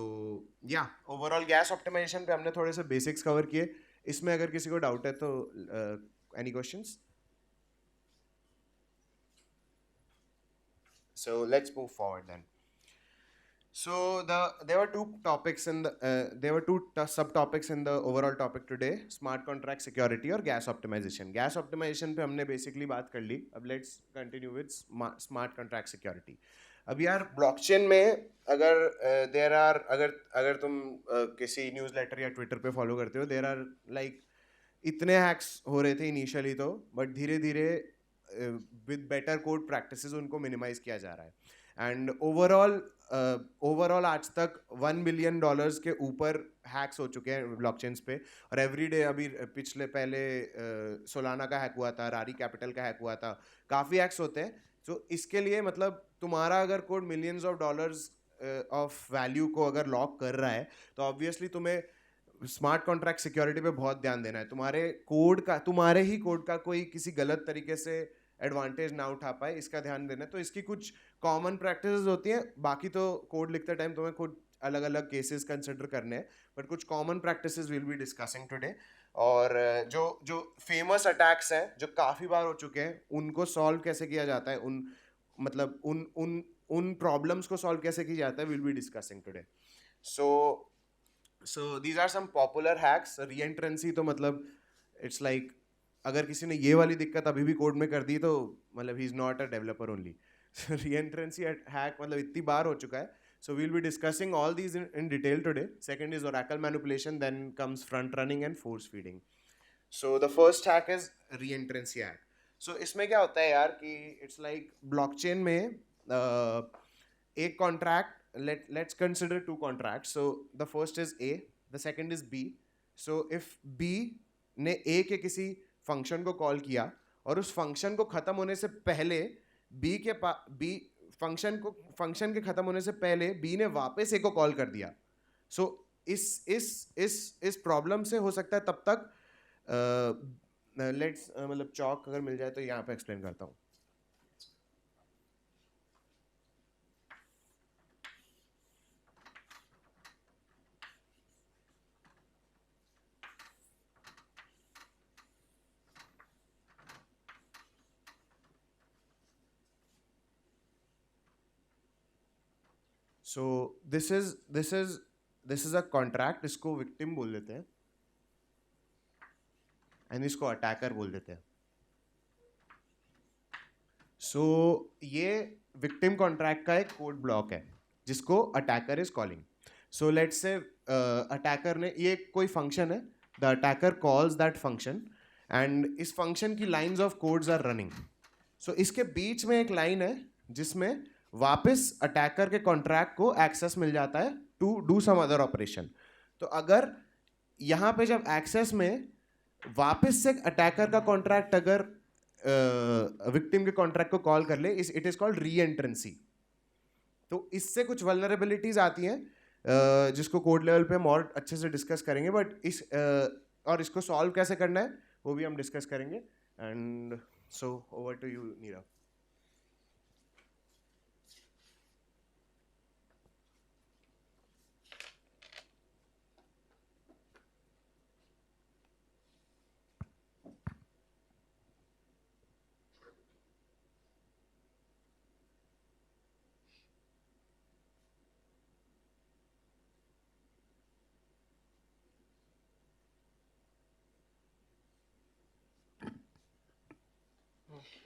yeah, overall gas optimization पे हमने थोड़े से basics cover किए। इसमें अगर किसी को डाउट है तो any questions? So let's move forward then। So there were two topics in the there were two subtopics in the overall topic today: smart contract security और gas optimization। gas optimization पे हमने basically बात कर ली। अब let's continue with smart contract security। अब यार ब्लॉकचेन में अगर अगर तुम किसी न्यूज़लेटर या ट्विटर पे फॉलो करते हो, देयर आर लाइक इतने हैक्स हो रहे थे इनिशियली तो, बट धीरे धीरे विद बेटर कोड प्रैक्टिसेस उनको मिनिमाइज किया जा रहा है। एंड ओवरऑल आज तक $1 बिलियन के ऊपर हैक्स हो चुके हैं ब्लॉकचेन्स पे, और एवरी डे अभी पिछले पहले सोलाना का हैक हुआ था, रारी कैपिटल का हैक हुआ था, काफ़ी हैक्स होते हैं. तो इसके लिए मतलब तुम्हारा अगर code millions of dollars of value को अगर लॉक कर रहा है, तो ऑब्वियसली तुम्हें स्मार्ट कॉन्ट्रैक्ट सिक्योरिटी पे बहुत ध्यान देना है. तुम्हारे ही कोड का कोई किसी गलत तरीके से एडवांटेज ना उठा पाए, इसका ध्यान देना है. तो इसकी कुछ कॉमन प्रैक्टिसेस होती हैं. बाकी तो कोड लिखते टाइम तुम्हें खुद अलग अलग केसेस कंसिडर करने हैं, बट कुछ common practices will be discussing today. और जो जो फेमस अटैक्स हैं जो काफ़ी बार हो चुके हैं, उनको सॉल्व कैसे किया जाता है, मतलब उन प्रॉब्लम्स को सॉल्व कैसे किया जाता है, will be discussing today. So these are some popular hacks. Reentrancy तो मतलब इट्स लाइक अगर किसी ने ये वाली दिक्कत अभी भी कोड में कर दी तो मतलब he is not a developer only. Reentrancy hack मतलब इतनी बार हो चुका है. So we'll be discussing all these in detail today. Second is oracle manipulation, then comes front running and force feeding. So the first hack is reentrancy hack. So इसमें क्या होता है यार कि it's like blockchain में एक contract, let's consider two contracts. So the first is A, the second is B. So if B ने A के किसी फंक्शन को कॉल किया और उस फंक्शन को खत्म होने से पहले B फंक्शन के खत्म होने से पहले बी ने वापस ए को कॉल कर दिया. सो इस प्रॉब्लम से हो सकता है तब तक लेट्स मतलब चौक अगर मिल जाए तो यहाँ पे एक्सप्लेन करता हूँ. सो दिस इज अ कॉन्ट्रैक्ट. इसको विक्टिम बोल देते हैं एंड इसको अटैकर बोल देते हैं. सो ये विक्टिम कॉन्ट्रैक्ट का एक कोड ब्लॉक है जिसको attacker is calling. So let's say attacker ने ये कोई फंक्शन है, the attacker calls that function and इस फंक्शन की lines of codes are running. So इसके बीच में एक लाइन है जिसमें वापस अटैकर के कॉन्ट्रैक्ट को एक्सेस मिल जाता है to do some other operation. तो अगर यहाँ पे जब एक्सेस में वापस से अटैकर का कॉन्ट्रैक्ट अगर विक्टिम के कॉन्ट्रैक्ट को कॉल कर ले, इट इज कॉल्ड री एंट्रेंसी. तो इससे कुछ वल्नरेबिलिटीज आती हैं जिसको कोड लेवल पे हम और अच्छे से डिस्कस करेंगे, बट और इसको सॉल्व कैसे करना है वो भी हम डिस्कस करेंगे. And so over to you Nirav.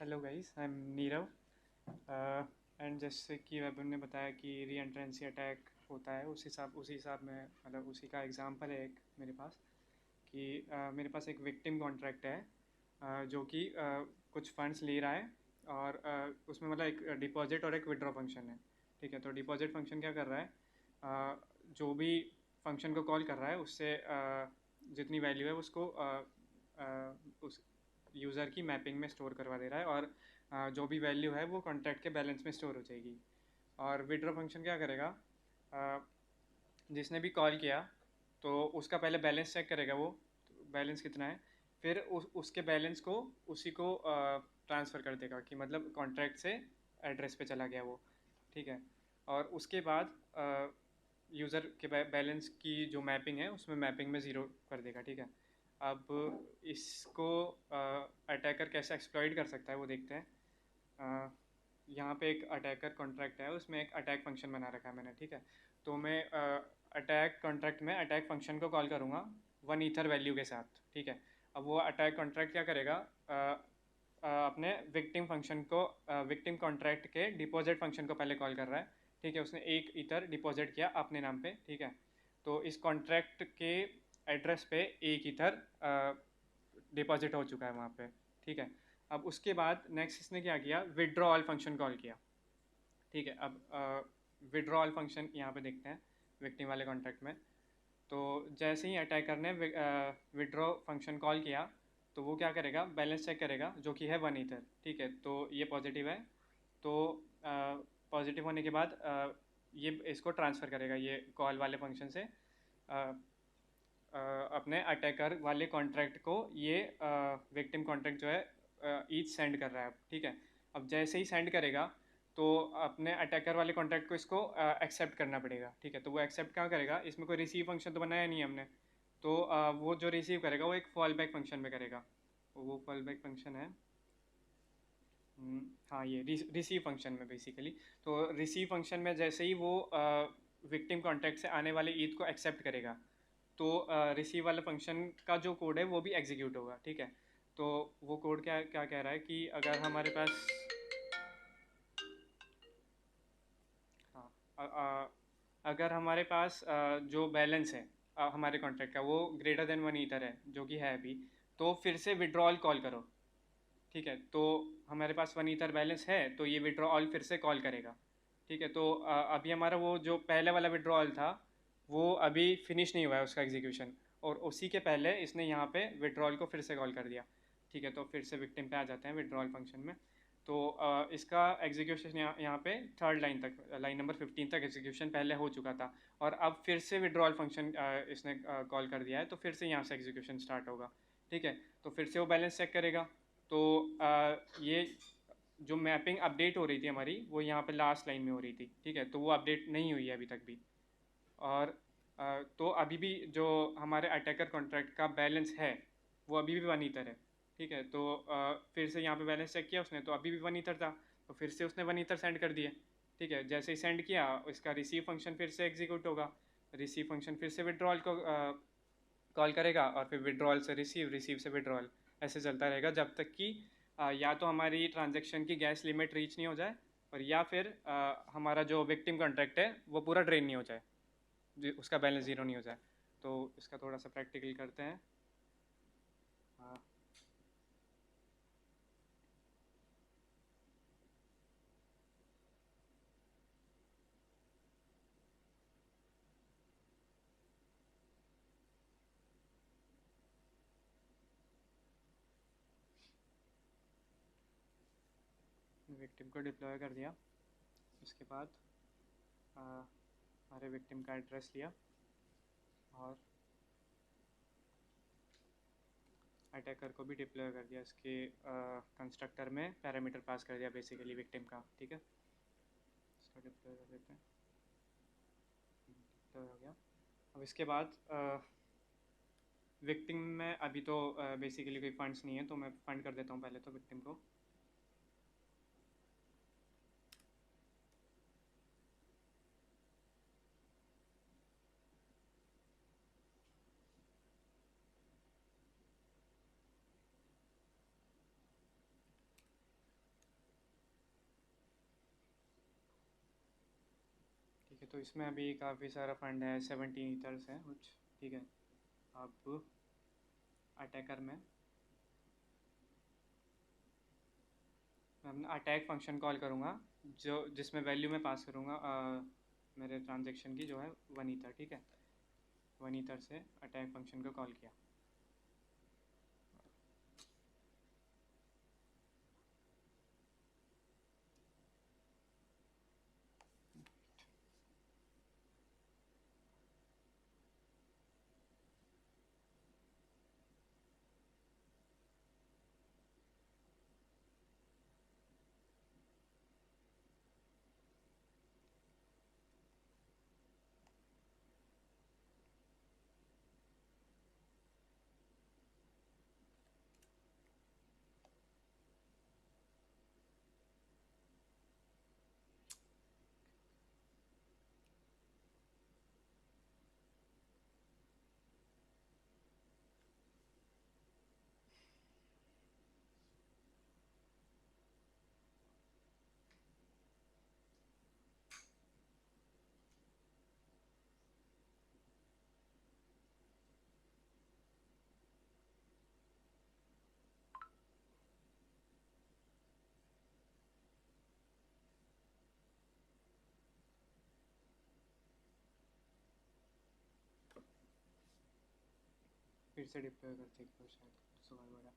Hello guys, I am Nirav. And जैसे कि वैभव ने बताया कि री एंट्रेंसी अटैक होता है, उसी हिसाब में मतलब उसी का एग्जांपल है एक मेरे पास कि मेरे पास एक विक्टिम कॉन्ट्रैक्ट है जो कि कुछ फंड्स ले रहा है और उसमें मतलब एक डिपॉजिट और एक विड्रॉ फंक्शन है. ठीक है, तो डिपॉजिट फंक्शन क्या कर रहा है, जो भी फंक्शन को कॉल कर रहा है उससे जितनी वैल्यू है उसको उस यूज़र की मैपिंग में स्टोर करवा दे रहा है और जो भी वैल्यू है वो कॉन्ट्रैक्ट के बैलेंस में स्टोर हो जाएगी. और विड्रॉ फंक्शन क्या करेगा, जिसने भी कॉल किया तो उसका पहले बैलेंस चेक करेगा, वो बैलेंस कितना है, फिर उसके बैलेंस को उसी को ट्रांसफ़र कर देगा कि मतलब कॉन्ट्रैक्ट से एड्रेस पे चला गया वो. ठीक है, और उसके बाद यूज़र के बैलेंस की जो मैपिंग है उसमें मैपिंग में ज़ीरो कर देगा. ठीक है, अब इसको अटैकर कैसे एक्सप्लॉइट कर सकता है वो देखते हैं. यहाँ पे एक अटैकर कॉन्ट्रैक्ट है, उसमें एक अटैक फंक्शन बना रखा है मैंने. ठीक है, तो मैं अटैक कॉन्ट्रैक्ट में अटैक फंक्शन को कॉल करूँगा 1 ईथर वैल्यू के साथ. ठीक है, अब वो अटैक कॉन्ट्रैक्ट क्या करेगा, अपने विक्टिम फंक्शन को विक्टिम कॉन्ट्रैक्ट के डिपॉजिट फंक्शन को पहले कॉल कर रहा है. ठीक है, उसने 1 ईथर डिपॉजिट किया अपने नाम पे. ठीक है, तो इस कॉन्ट्रैक्ट के एड्रेस पे 1 ईथर डिपॉजिट हो चुका है वहाँ पे. ठीक है, अब उसके बाद नेक्स्ट इसने क्या किया, विड्रॉ ऑल फंक्शन कॉल किया. ठीक है, अब विड्रॉल फंक्शन यहाँ पे देखते हैं विक्टिम वाले कॉन्ट्रैक्ट में। तो जैसे ही अटैकर ने विड्रॉ फंक्शन कॉल किया तो वो क्या करेगा, बैलेंस चेक करेगा जो कि है 1 ईथर। ठीक है, तो ये पॉजिटिव है, तो पॉजिटिव होने के बाद ये इसको ट्रांसफ़र करेगा ये कॉल वाले फंक्शन से अपने अटैकर वाले कॉन्ट्रैक्ट को ये विक्टिम कॉन्ट्रैक्ट जो है ईच सेंड कर रहा है। ठीक है, अब जैसे ही सेंड करेगा तो अपने अटैकर वाले कॉन्ट्रैक्ट को इसको एक्सेप्ट करना पड़ेगा। ठीक है, तो वो एक्सेप्ट क्या करेगा, इसमें कोई रिसीव फंक्शन तो बनाया नहीं है हमने, तो वो जो रिसीव करेगा वो एक फॉल बैक फंक्शन में करेगा। वो फॉल बैक फंक्शन है हाँ ये रिसीव फंक्शन में बेसिकली। तो रिसीव फंक्शन में जैसे ही वो विक्टिम कॉन्ट्रैक्ट से आने वाले ईद को एक्सेप्ट करेगा तो रिसीव वाला फंक्शन का जो कोड है वो भी एग्जीक्यूट होगा। ठीक है, तो वो कोड क्या क्या कह रहा है कि अगर हमारे पास हाँ अगर हमारे पास जो बैलेंस है हमारे कॉन्ट्रैक्ट का वो ग्रेटर देन 1 ईथर है जो कि है अभी, तो फिर से विड्रॉल कॉल करो। ठीक है, तो हमारे पास 1 ईथर बैलेंस है तो ये विड्रॉल फिर से कॉल करेगा। ठीक है, तो अभी हमारा वो जो पहले वाला विड्रॉल था वो अभी फिनिश नहीं हुआ है उसका एग्जीक्यूशन, और उसी के पहले इसने यहाँ पे विड्रॉल को फिर से कॉल कर दिया। ठीक है, तो फिर से विक्टिम पे आ जाते हैं विड्रॉल फंक्शन में। तो इसका एग्जीक्यूशन यहाँ पे थर्ड लाइन तक, लाइन नंबर 15 तक एग्जीक्यूशन पहले हो चुका था, और अब फिर से विड्रॉल फंक्शन इसने कॉल कर दिया है, तो फिर से यहाँ से एग्जीक्यूशन स्टार्ट होगा। ठीक है, तो फिर से वो बैलेंस चेक करेगा। तो ये जो मैपिंग अपडेट हो रही थी हमारी वो यहाँ पे लास्ट लाइन में हो रही थी। ठीक है, तो वो अपडेट नहीं हुई है अभी तक भी, और तो अभी भी जो हमारे अटैकर कॉन्ट्रैक्ट का बैलेंस है वो अभी भी 1 ईथर है। ठीक है, तो फिर से यहाँ पे बैलेंस चेक किया उसने तो अभी भी 1 ईथर था, तो फिर से उसने 1 ईथर सेंड कर दिए। ठीक है, जैसे ही सेंड किया इसका रिसीव फंक्शन फिर से एग्जीक्यूट होगा, रिसीव फंक्शन फिर से विड्रॉल को कॉल करेगा, और फिर विड्रॉल से रिसीव, रिसीव से विड्रॉल, ऐसे चलता रहेगा जब तक कि या तो हमारी ट्रांजैक्शन की गैस लिमिट रीच नहीं हो जाए, और या फिर हमारा जो विक्टिम कॉन्ट्रैक्ट है वो पूरा ड्रेन नहीं हो जाए, उसका बैलेंस ज़ीरो नहीं हो जाए। तो इसका थोड़ा सा प्रैक्टिकल करते हैं। हाँ, विक्टिम को डिप्लॉय कर दिया, उसके बाद हमारे विक्टिम का एड्रेस लिया और अटैकर को भी डिप्लॉय कर दिया, इसके कंस्ट्रक्टर में पैरामीटर पास कर दिया बेसिकली विक्टिम का। ठीक है, इसको डिप्लॉय कर देते हैं, डिप्लॉय हो गया। अब इसके बाद विक्टिम में अभी तो बेसिकली कोई फंड्स नहीं है, तो मैं फंड कर देता हूँ पहले तो विक्टिम को। ठीक है, तो इसमें अभी काफ़ी सारा फंड है, 17 ईथर्स हैं कुछ। ठीक है, अब अटैकर में मैं अपना अटैक फंक्शन कॉल करूँगा जो जिसमें वैल्यू मैं पास करूँगा मेरे ट्रांजैक्शन की जो है 1 ईथर। ठीक है, 1 ईथर से अटैक फंक्शन को कॉल किया। फिर से डिप्लॉय करते हैं शायद सवाल बड़ा।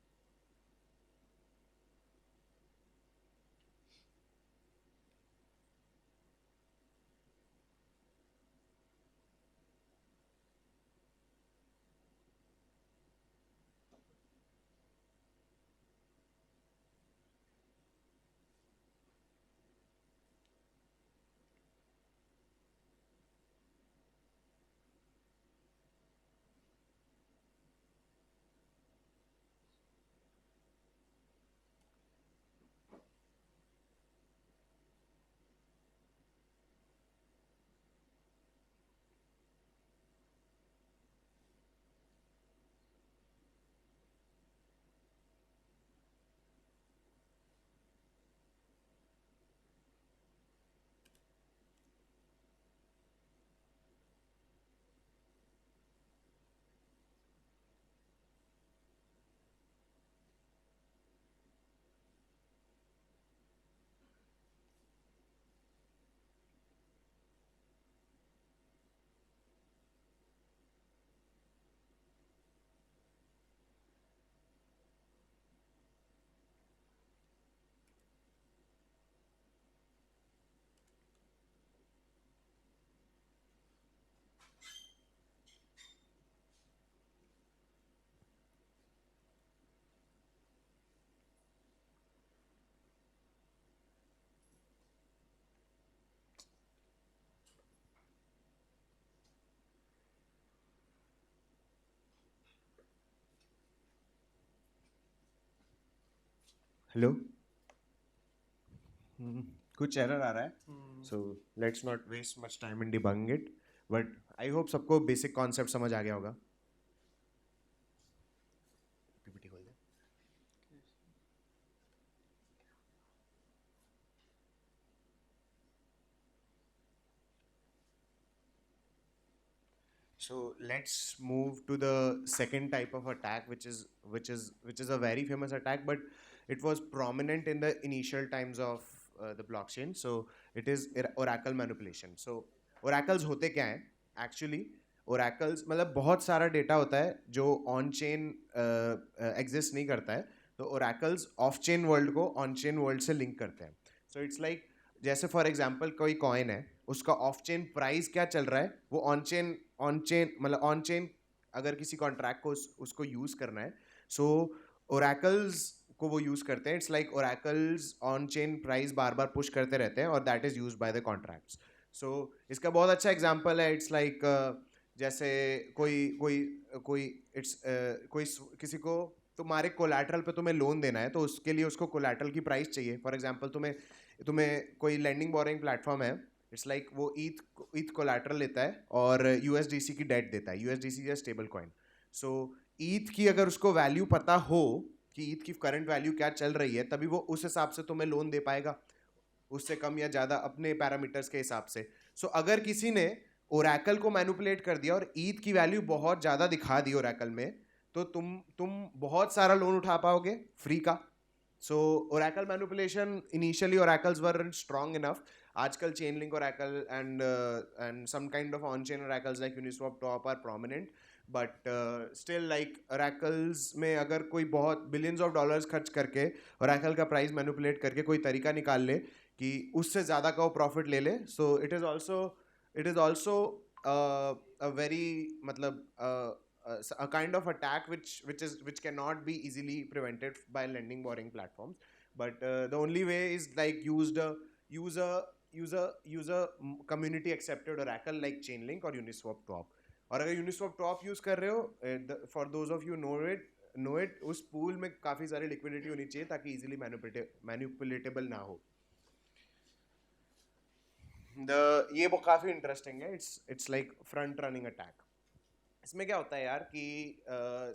हेलो, कुछ एरर आ रहा है, so let's not waste much time in debugging it, but I hope सबको बेसिक कॉन्सेप्ट समझ आ गया होगा। पीपीटी खोल दे। So let's move to the second type of attack, which is a very famous attack, but it was prominent in the initial times of the blockchain. So it is oracle manipulation. So oracles होते क्या हैं? Actually, oracles मतलब बहुत सारा डेटा होता है जो ऑन चेन एग्जिस्ट नहीं करता है, तो oracles ऑफ चेन वर्ल्ड को ऑन चेन वर्ल्ड से लिंक करते हैं. So it's like जैसे फॉर एग्जांपल कोई कॉइन है, उसका ऑफ चेन प्राइस क्या चल रहा है, वो ऑन चेन मतलब ऑन चेन अगर किसी कॉन्ट्रैक्ट को उसको यूज करना है, सो ओरेकल्स को वो यूज करते हैं. It's like oracles on chain price बार बार पुश करते रहते हैं और that is used by the contracts. So इसका बहुत अच्छा एग्जांपल है. इट्स लाइक जैसे कोई कोई कोई इट्स कोई किसी को तुम्हारे कोलैटरल पे तुम्हें लोन देना है, तो उसके लिए उसको कोलैटरल की प्राइस चाहिए. फॉर एग्जांपल तुम्हें कोई लेंडिंग बोरिंग प्लेटफॉर्म है, इट्स लाइक वो ईथ कोलैटरल लेता है और यूएसडीसी की डेट देता है. USDC is stable coin. So eth की अगर उसको वैल्यू पता हो कि ईथ की करंट वैल्यू क्या चल रही है, तभी वो उस हिसाब से तुम्हें लोन दे पाएगा, उससे कम या ज़्यादा अपने पैरामीटर्स के हिसाब से. सो अगर किसी ने ओरेकल को मैनिपुलेट कर दिया और ईथ की वैल्यू बहुत ज़्यादा दिखा दी ओरेकल में, तो तुम बहुत सारा लोन उठा पाओगे फ्री का. So Oracle manipulation, initially oracles weren't strong enough. आजकल Chainlink Oracle and some kind of on-chain oracles like Uniswap Top are prominent, but still like oracles में अगर कोई बहुत billions of dollars खर्च करके oracle का price manipulate करके कोई तरीका निकाल ले कि उससे ज़्यादा का वो profit ले ले, so it is also a very मतलब a kind of attack which cannot be easily prevented by lending borrowing platforms. But the only way is like use a community accepted oracle like Chainlink or Uniswap Top. और अगर Uniswap Top यूज कर रहे हो, for those of you know it, उस पूल में काफ़ी सारी लिक्विडिटी होनी चाहिए ताकि easily manipulatable ना हो. ये वो काफ़ी इंटरेस्टिंग है. It's like front running attack. इसमें क्या होता है यार कि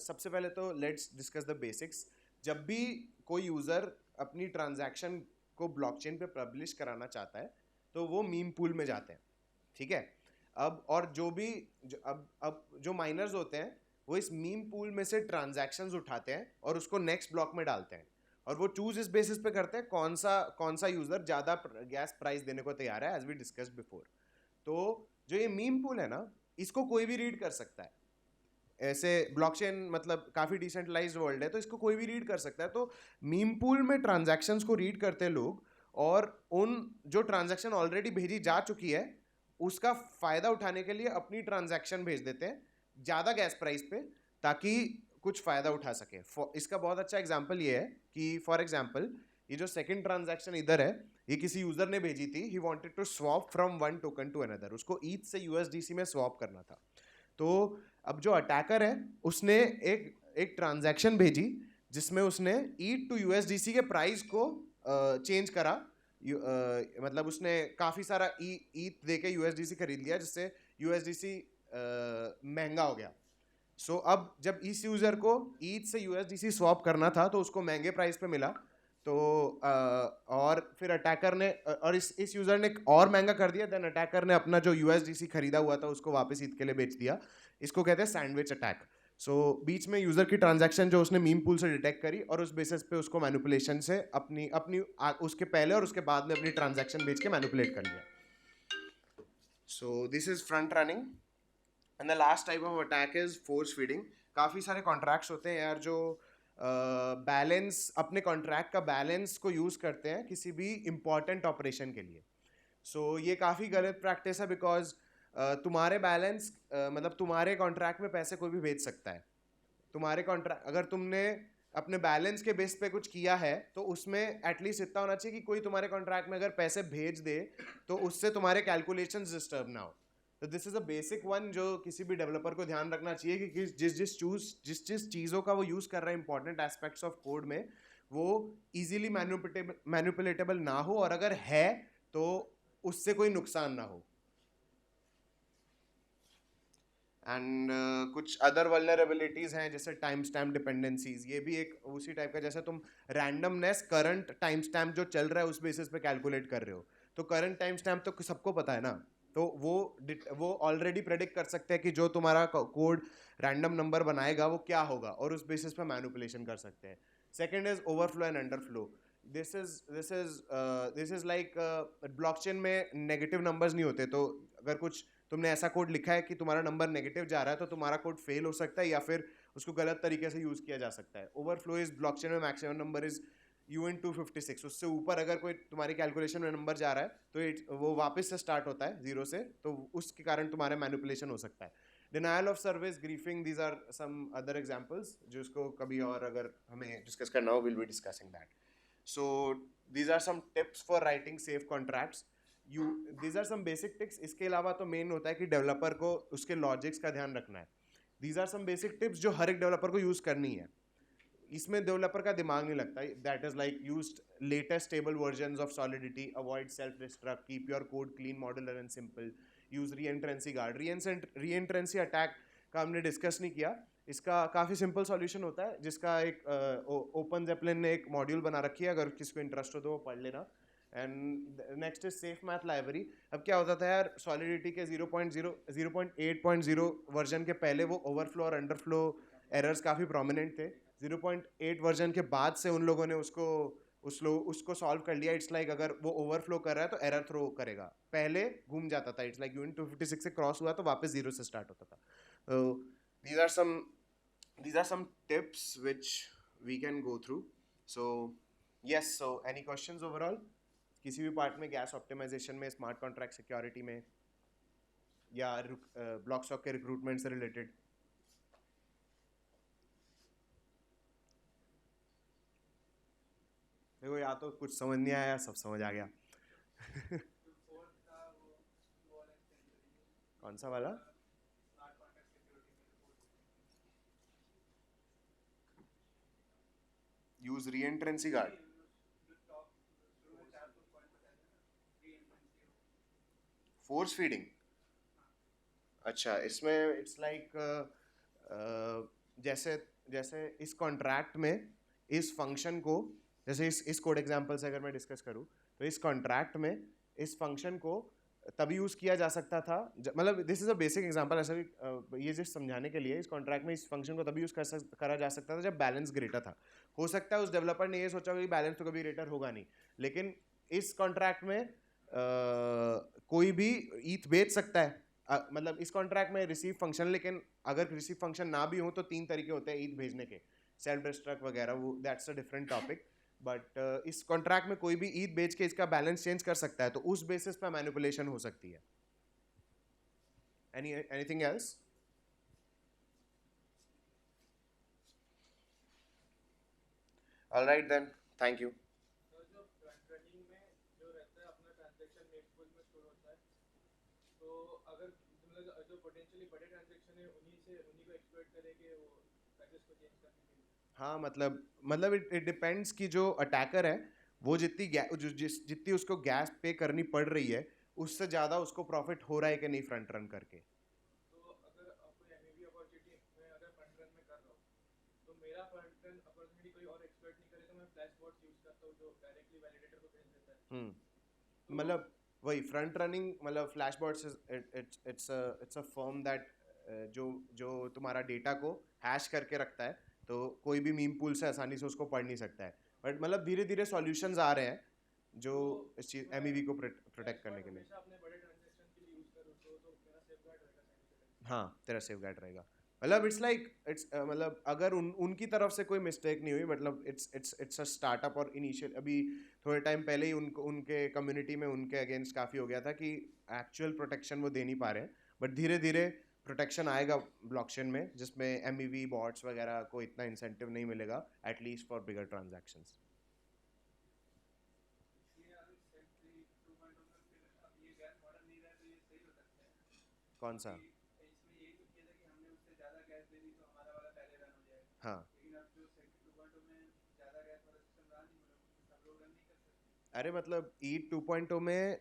सबसे पहले तो लेट्स डिस्कस द बेसिक्स. जब भी कोई यूज़र अपनी ट्रांजैक्शन को ब्लॉकचेन पे पब्लिश कराना चाहता है, तो वो मीम पूल में जाते हैं, ठीक है. अब और जो माइनर्स होते हैं, वो इस मीम पूल में से ट्रांजैक्शंस उठाते हैं और उसको नेक्स्ट ब्लॉक में डालते हैं, और वो चूज इस बेसिस पे करते हैं कौन सा यूज़र ज़्यादा गैस प्राइस देने को तैयार है, एज वी डिस्कस्ड बिफोर. तो जो ये मीम पूल है ना, इसको कोई भी रीड कर सकता है. ऐसे ब्लॉकचेन मतलब काफ़ी डिसेंट्रलाइज्ड वर्ल्ड है, तो इसको कोई भी रीड कर सकता है। तो मीम पूल में ट्रांजैक्शंस को रीड करते हैं लोग, और उन जो ट्रांजैक्शन ऑलरेडी भेजी जा चुकी है उसका फ़ायदा उठाने के लिए अपनी ट्रांजैक्शन भेज देते हैं ज़्यादा गैस प्राइस पे, ताकि कुछ फ़ायदा उठा सके। इसका बहुत अच्छा एग्जांपल ये है कि फॉर एग्जांपल ये जो सेकंड ट्रांजैक्शन इधर है, ये किसी यूज़र ने भेजी थी। He wanted to swap from one token to another, उसको ईथ से यूएसडीसी में स्वैप करना था। तो अब जो अटैकर है उसने एक ट्रांजैक्शन भेजी जिसमें उसने ईथ टू यूएसडीसी के प्राइस को चेंज करा। मतलब उसने काफ़ी सारा ईथ दे के यूएसडीसी खरीद लिया, जिससे यूएसडीसी महंगा हो गया। सो अब जब इस यूज़र को ईथ से यूएसडीसी स्वैप करना था तो उसको महंगे प्राइस पे मिला। तो और फिर अटैकर ने और इस यूज़र ने और महंगा कर दिया। देन अटैकर ने अपना जो यूएसडीसी खरीदा हुआ था उसको वापस ईथ के लिए बेच दिया। इसको कहते हैं सैंडविच अटैक। सो बीच में यूज़र की ट्रांजैक्शन जो उसने मीम पूल से डिटेक्ट करी, और उस बेसिस पे उसको मैनिपुलेशन से उसके पहले और उसके बाद में अपनी ट्रांजैक्शन बेच के मैनिपुलेट कर लिया। सो this is front running. And the last type of attack is force feeding. काफ़ी सारे कॉन्ट्रैक्ट्स होते हैं यार जो बैलेंस अपने कॉन्ट्रैक्ट का बैलेंस को यूज़ करते हैं किसी भी इम्पॉर्टेंट ऑपरेशन के लिए। सो ये काफ़ी गलत प्रैक्टिस है, बिकॉज तुम्हारे बैलेंस मतलब तुम्हारे कॉन्ट्रैक्ट में पैसे कोई भी भेज सकता है। तुम्हारे कॉन्ट्रैक्ट अगर तुमने अपने बैलेंस के बेस पे कुछ किया है तो उसमें एटलीस्ट इतना होना चाहिए कि कोई तुम्हारे कॉन्ट्रैक्ट में अगर पैसे भेज दे तो उससे तुम्हारे कैलकुलेशंस डिस्टर्ब ना हो। तो this is a basic one जो किसी भी डेवलपर को ध्यान रखना चाहिए कि जिस चीज़ों का वो यूज़ कर रहा है इंपॉर्टेंट एस्पेक्ट्स ऑफ कोड में, वो इजीली मैनिपुलेटेबल ना हो, और अगर है तो उससे कोई नुकसान ना हो। एंड कुछ अदर वल्नरेबिलिटीज़ हैं जैसे टाइम स्टैम्प डिपेंडेंसीज। ये भी एक उसी टाइप का, जैसे तुम रैंडमनेस करंट टाइम स्टैम्प जो चल रहा है उस बेसिस पे कैलकुलेट कर रहे हो, तो करंट टाइम स्टैम्प तो सबको पता है ना, तो वो ऑलरेडी प्रेडिक्ट कर सकते हैं कि जो तुम्हारा कोड रैंडम नंबर बनाएगा वो क्या होगा, और उस बेसिस पे मैनिपुलेशन कर सकते हैं। Second is overflow and underflow. This is like blockchain में नेगेटिव नंबर्स नहीं होते, तो अगर कुछ तुमने ऐसा कोड लिखा है कि तुम्हारा नंबर नेगेटिव जा रहा है तो तुम्हारा कोड फेल हो सकता है या फिर उसको गलत तरीके से यूज़ किया जा सकता है। ओवरफ्लो इज ब्लॉकचेन में मैक्सिमम नंबर इज UN256। उससे ऊपर अगर कोई तुम्हारी कैलकुलेशन में नंबर जा रहा है तो वो वापस से स्टार्ट होता है जीरो से, तो उसके कारण तुम्हारा मैनिपुलेशन हो सकता है। Denial of service, griefing, these are some other examples जिसको कभी और अगर हमें डिस्कस करना हो, will be discussing that. So these are some tips for writing safe contracts. These are some basic tips. इसके अलावा तो मेन होता है कि डेवलपर को उसके लॉजिक्स का ध्यान रखना है। These are some basic tips जो हर एक डेवलपर को यूज़ करनी है। इसमें डेवलपर का दिमाग नहीं लगता। That is like used latest stable versions of solidity, avoid self destruct, keep your code clean, modular and simple, use reentrancy guard. Reentrancy attack का हमने डिस्कस नहीं किया। इसका काफ़ी सिंपल सॉल्यूशन होता है जिसका एक ओपन जेपलिन ने एक मॉड्यूल बना रखी है, अगर किसी को इंटरेस्ट हो तो वो पढ़ लेना। And next is safe math library. अब क्या होता था यार, सॉलिडिटी के 0.8.0 वर्जन के पहले वो ओवरफ्लो और अंडरफ्लो एरर्स काफ़ी प्रोमिनेंट थे। 0.8 वर्जन के बाद से उन लोगों ने उसको सॉल्व कर लिया। इट्स लाइक अगर वो ओवरफ्लो कर रहा है तो एरर थ्रो करेगा, पहले घूम जाता था। इट्स लाइक UN256 से क्रॉस हुआ तो वापस जीरो से स्टार्ट होता था। these are some tips which we can go through. So yes, so any questions overall? किसी भी पार्ट में, गैस ऑप्टिमाइजेशन में, स्मार्ट कॉन्ट्रैक्ट सिक्योरिटी में, या ब्लॉक स्टॉक के रिक्रूटमेंट से रिलेटेड? देखो, या तो कुछ समझ नहीं आया, सब समझ आ गया। कौन सा वाला? Use reentrancy guard. Force feeding. अच्छा, इसमें इट्स लाइक जैसे इस कॉन्ट्रैक्ट में इस फंक्शन को, जैसे इस कोड एग्जांपल से अगर मैं डिस्कस करूँ तो इस कॉन्ट्रैक्ट में इस फंक्शन को तभी यूज़ किया जा सकता था, मतलब this is a basic example, ऐसा भी ये जस्ट समझाने के लिए। इस कॉन्ट्रैक्ट में इस फंक्शन को तभी यूज़ करा जा सकता था जब बैलेंस ग्रेटर था। हो सकता है उस डेवलपर ने ये सोचा कि बैलेंस तो कभी ग्रेटर होगा नहीं, लेकिन इस कॉन्ट्रैक्ट में कोई भी ईथ बेच सकता है मतलब इस कॉन्ट्रैक्ट में रिसीव फंक्शन, लेकिन अगर रिसीव फंक्शन ना भी हो तो 3 तरीके होते हैं ईथ भेजने के, सेल्फ डिस्ट्रक्ट वगैरह, वो that's a different topic. But इस कॉन्ट्रैक्ट में कोई भी ईथ भेज के इसका बैलेंस चेंज कर सकता है, तो उस बेसिस पे मैनिपुलेशन हो सकती है। Anything else? Alright then, thank you. तो जो फ्रंट रनिंग में जो रहता है अपना ट्रांजैक्शन मेक पूल में स्टोर होता है, तो अगर मतलब जो पोटेंशियली बड़े ट्रांजैक्शन है उन्हीं को एक्सप्लॉइट करेंगे वो पैकेज को चेंज करने के लिए। हाँ, मतलब इट डिपेंड्स कि जो अटैकर है वो जितनी उसको गैस पे करनी पड़ रही है, उससे ज़्यादा उसको प्रॉफिट हो रहा है कि नहीं फ्रंट रन करके। तो अगर कोई एमईवी अपॉर्चुनिटी मैं अगर फ्रंट रन में कर रहा हूँ, तो मेरा फ्रंट रन अपॉर्चुनिटी कोई और एक्सप्लॉइट नहीं करे, तो मैं फ्लैश बॉट्स यूज करता हूँ जो डायरेक्टली वैलिडेटर को भेज देता है। मतलब वही फ्रंट रनिंग, मतलब फ्लैशबॉट्स इट्स अ फर्म दैट जो जो तुम्हारा डेटा को हैश करके रखता है, तो कोई भी मीम पूल से आसानी से उसको पढ़ नहीं सकता है। बट मतलब धीरे धीरे सॉल्यूशंस आ रहे हैं जो इस चीज एमईवी को प्रोटेक्ट करने के लिए। हमेशा अपने बड़े ट्रांजैक्शन के लिए यूज करूँ तो मेरा सेफगार्ड रहेगा साइड। हाँ, तेरा सेफगार्ड रहेगा। मतलब इट्स लाइक इट्स मतलब अगर उनकी तरफ से कोई मिस्टेक नहीं हुई, मतलब इट्स अ स्टार्टअप, और इनिशियल अभी थोड़े टाइम पहले ही उनके कम्युनिटी में उनके अगेंस्ट काफ़ी हो गया था कि एक्चुअल प्रोटेक्शन वो दे नहीं पा रहे हैं। बट धीरे धीरे प्रोटेक्शन आएगा ब्लॉकचेन में, जिसमें एमईवी बॉट्स वगैरह को इतना इंसेंटिव नहीं मिलेगा, एटलीस्ट फॉर बिगर ट्रांजैक्शंस। कौन सा? हाँ, अरे मतलब ईट 2.0 में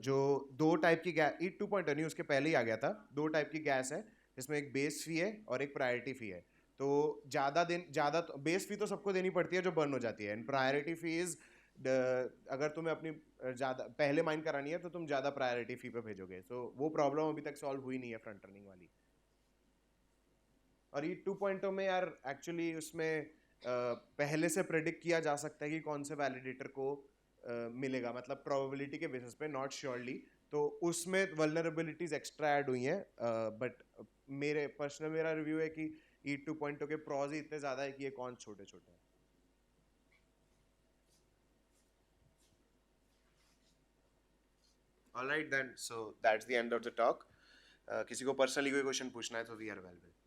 जो दो टाइप की गैस, ईट 2.0 नहीं उसके पहले ही आ गया था, दो टाइप की गैस है, जिसमें एक बेस फी है और एक प्रायोरिटी फी है। तो ज़्यादा बेस फी तो सबको देनी पड़ती है जो बर्न हो जाती है, एंड प्रायोरिटी फी इज अगर तुम्हें अपनी ज़्यादा पहले माइन करानी है तो तुम ज़्यादा प्रायोरिटी फी पे भेजोगे। तो वो प्रॉब्लम अभी तक सॉल्व हुई नहीं है फ्रंट रनिंग वाली। और ईट 2.0 में यार एक्चुअली उसमें पहले से प्रेडिक्ट किया जा सकता है कि कौन से वैलिडेटर को मिलेगा, मतलब प्रोबेबिलिटी के बेसिस पे, नॉट श्योरली। तो उसमें वल्नरेबिलिटीज एक्स्ट्रा ऐड हुई हैं, बट मेरा रिव्यू है कि ईट 2.0 के प्रॉज ही इतने ज़्यादा है कि ये कौन छोटे छोटे हैं। Alright then, so that's the end of the talk. किसी को पर्सनली कोई क्वेश्चन पूछना है तो वी आर अवेलेबल।